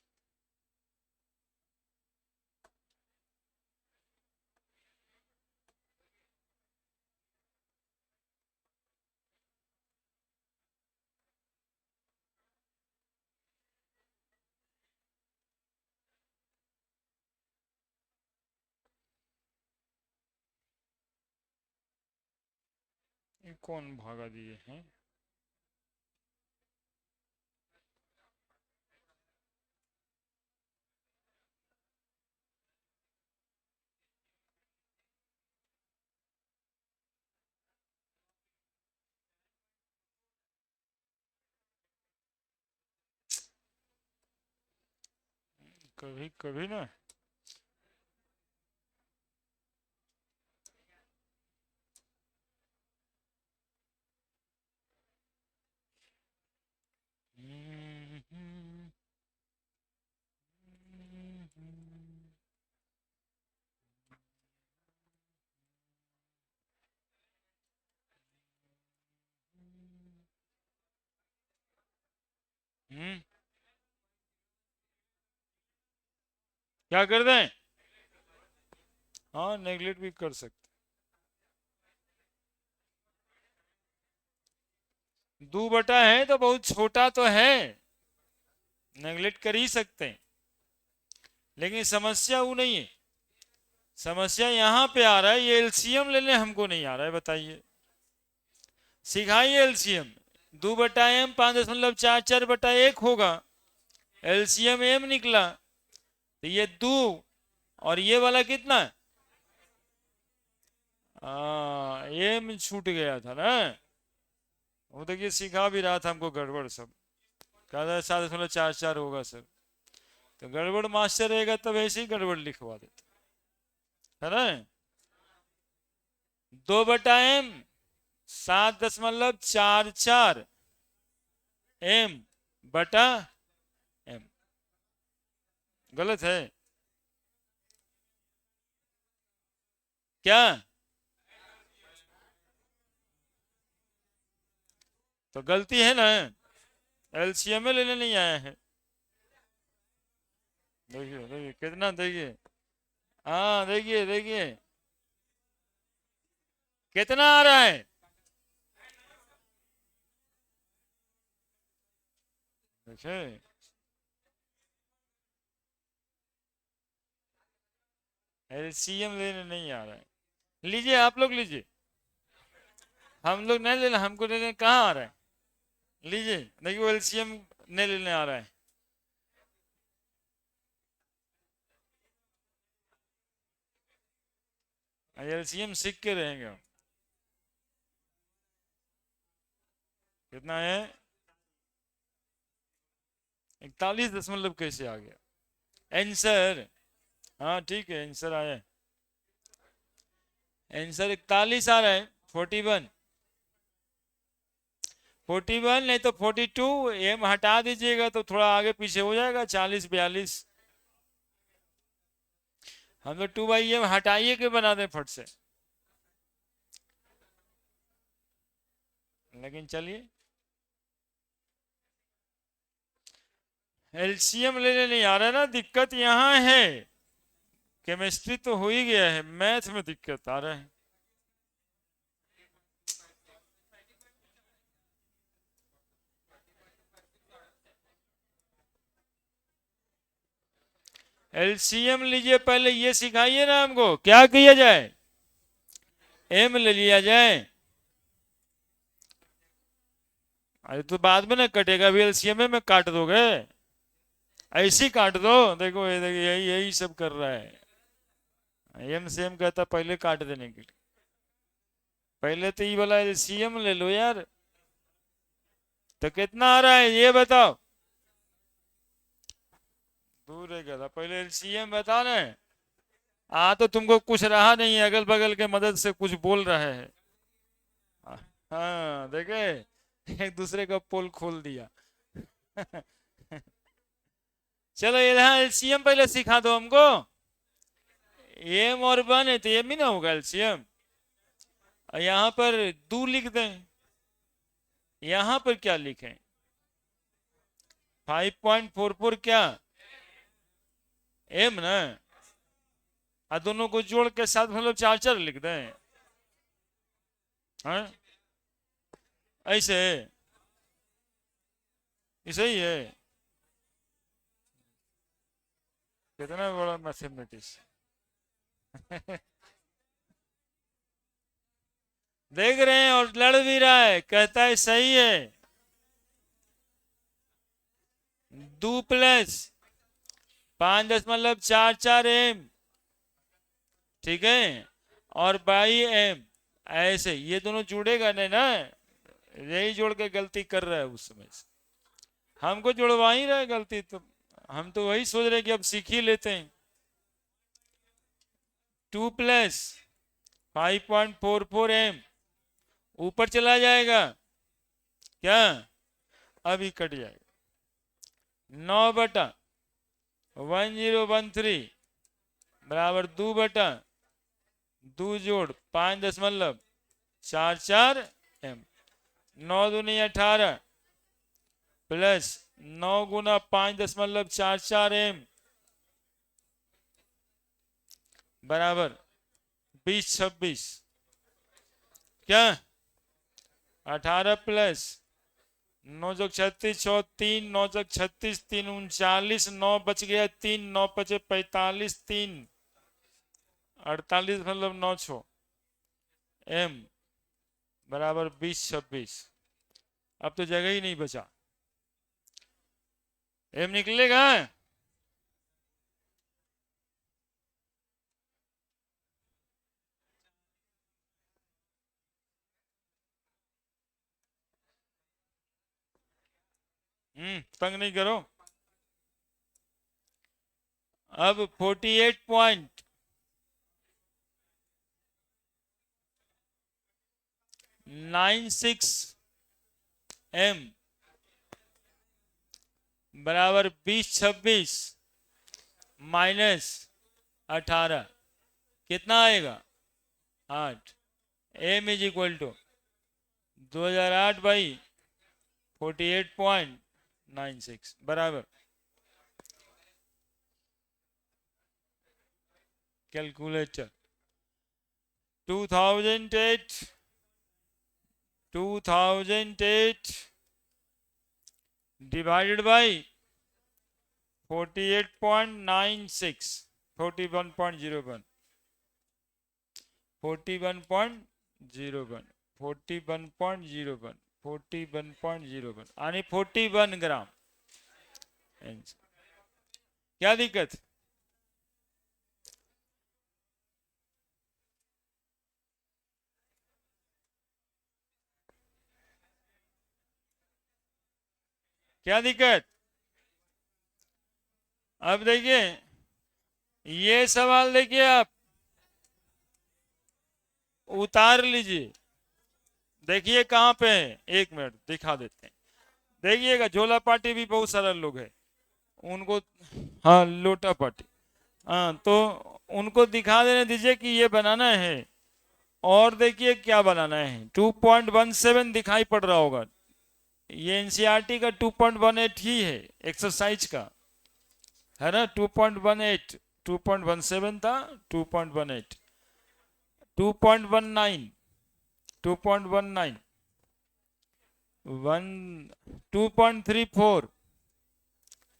कौन भागा दिए हैं। कभी कभी ना क्या कर दें, हाँ नेगलेक्ट भी कर सकते, 2 बटा है तो बहुत छोटा तो है, नेगलेक्ट कर ही सकते हैं, लेकिन समस्या वो नहीं है। समस्या यहां पे आ रहा है, ये एलसीएम लेने हमको नहीं आ रहा है, बताइए, सिखाइए एलसीएम। 2 बटा एम 5.44/1 होगा। एलसीएम एम निकला, तो ये 2 और ये वाला कितना, एम छूट गया था ना। वो देखिए सिखा भी रहा था हमको गड़बड़ सब, कहा था 7.44 होगा सर, तो गड़बड़ मास्टर रहेगा तब ऐसे ही गड़बड़ लिखवा देते है ना। 2 बटा एम 7.44 एम बटा एम, गलत है क्या, तो गलती है ना, एलसीएम लेने नहीं आया है। देखिए देखिए कितना, देखिए हाँ देखिए देखिए कितना आ रहा है, देखिए एलसीएम लेने नहीं आ रहा है। लीजिए आप लोग लीजिए, हम लोग नहीं लेना, हमको लेने कहाँ आ रहा है, लीजिए देखिए वो एलसीएम नहीं लेने आ रहा है। एलसीएम सीख के रहेंगे। कितना है, 41 कैसे आ गया आंसर, हाँ ठीक है आंसर आया, आंसर 41 आ रहा है, 41, 41 नहीं तो 42, एम हटा दीजिएगा तो थोड़ा आगे पीछे हो जाएगा, 40 42। हम लोग 2/m हटाइए के बना दें फट से, लेकिन चलिए एलसीएम लेने नहीं आ रहा है ना, दिक्कत यहाँ है, केमिस्ट्री तो हो ही गया है, मैथ में दिक्कत आ रहा है। एलसीएम लीजिए, पहले ये सिखाइए ना हमको क्या किया जाए, एम ले लिया जाए, अरे तो बाद में ना कटेगा, अभी एलसीएम में काट दोगे, ऐसे ही काट दो, देखो ये देखिए यही यही सब कर रहा है, एम से एम कहता पहले काट देने के लिए, पहले तो ये वाला एलसीएम ले लो यार, तो कितना आ रहा है ये बताओ, दूर है गया था, पहले एलसीएम बता ना, तो तुमको कुछ रहा नहीं, अगल बगल के मदद से कुछ बोल रहे हैं, हाँ देखे, एक दूसरे का पोल खोल दिया। चलो यहाँ एलसीएम पहले सिखा दो हमको, एम और वन है तो एम ही ना होगा एलसीएम, यहाँ पर 2 लिख दें, यहाँ पर क्या लिखें, 5.44 क्या एम ना, दोनों को जोड़ के 7.44 लिख दें, हाँ ऐसे ऐसे ही है, कितना बड़ा मैथमेटिक्स। देख रहे हैं और लड़ भी रहा है, कहता है सही है, 2 + 5.44 एम, ठीक है, और 22 एम, ऐसे ये दोनों जुड़ेगा नहीं ना, यही जोड़ के गलती कर रहा है उस समय से, हमको जुड़वा ही रहा है गलती, तो हम तो वही सोच रहे कि अब सीख ही लेते हैं, 2 + 5.44 एम ऊपर चला जाएगा क्या, अभी कट जाएगा, 9/1013 बराबर 2/2 जोड़ 5.44 एम, 9 दूनी 18 प्लस 9 गुना 5.44 एम बराबर 20 26, क्या 18 प्लस 9 + 36 6 3 9 + 36 3 39, 9 बच गया 3, 9 बचे 45, 3 48.96 एम बराबर 20 26, अब तो जगह ही नहीं बचा। एम निकलेगा। तंग नहीं करो। अब 48.96 m बराबर 20 26 -18 कितना आएगा? 8। m is equal to 2008 by 48.96 बराबर कैलकुलेटर 2008 डिवाइडेड बाई 48.96 41.01 41.01 आणि 41 ग्राम। क्या दिक्कत? क्या दिक्कत? अब देखिए ये सवाल, देखिए आप उतार लीजिए, देखिए कहाँ पे है, 1 मिनट दिखा देते हैं। देखिएगा झोला पार्टी भी बहुत सारे लोग हैं उनको, हाँ लोटा पार्टी, हाँ तो उनको दिखा देने दीजिए कि ये बनाना है। और देखिए क्या बनाना है, 2.17 दिखाई पड़ रहा होगा, ये एनसीईआरटी का 2.18 ही है एक्सरसाइज का, है ना। 2.18 2.17 था, 2.18 2.19 2.19 2.34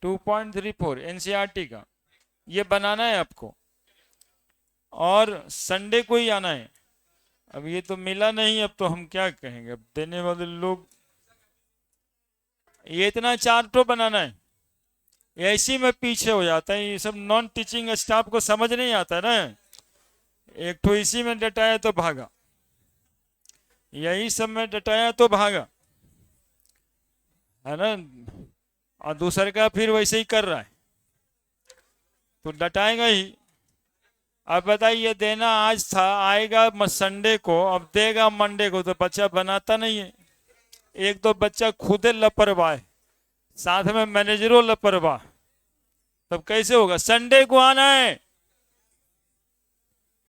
2.34 एनसीईआरटी का, ये बनाना है आपको और संडे को ही आना है। अब ये तो मिला नहीं, अब तो हम क्या कहेंगे, अब देने वाले लोग, ये इतना चार्ट तो बनाना है, ऐसी में पीछे हो जाता है, ये सब नॉन टीचिंग स्टाफ को समझ नहीं आता ना। एक तो इसी में डटाया तो भागा, यही सब में डटाया तो भागा, है ना, और दूसरे का फिर वैसे ही कर रहा है तो डटाएगा ही। अब बताइए देना आज था, आएगा संडे को, अब देगा मंडे को, तो बच्चा बनाता नहीं है। एक तो बच्चा खुद लापरवाह है, साथ में मैनेजरों लापरवाह, तब कैसे होगा? संडे को आना है,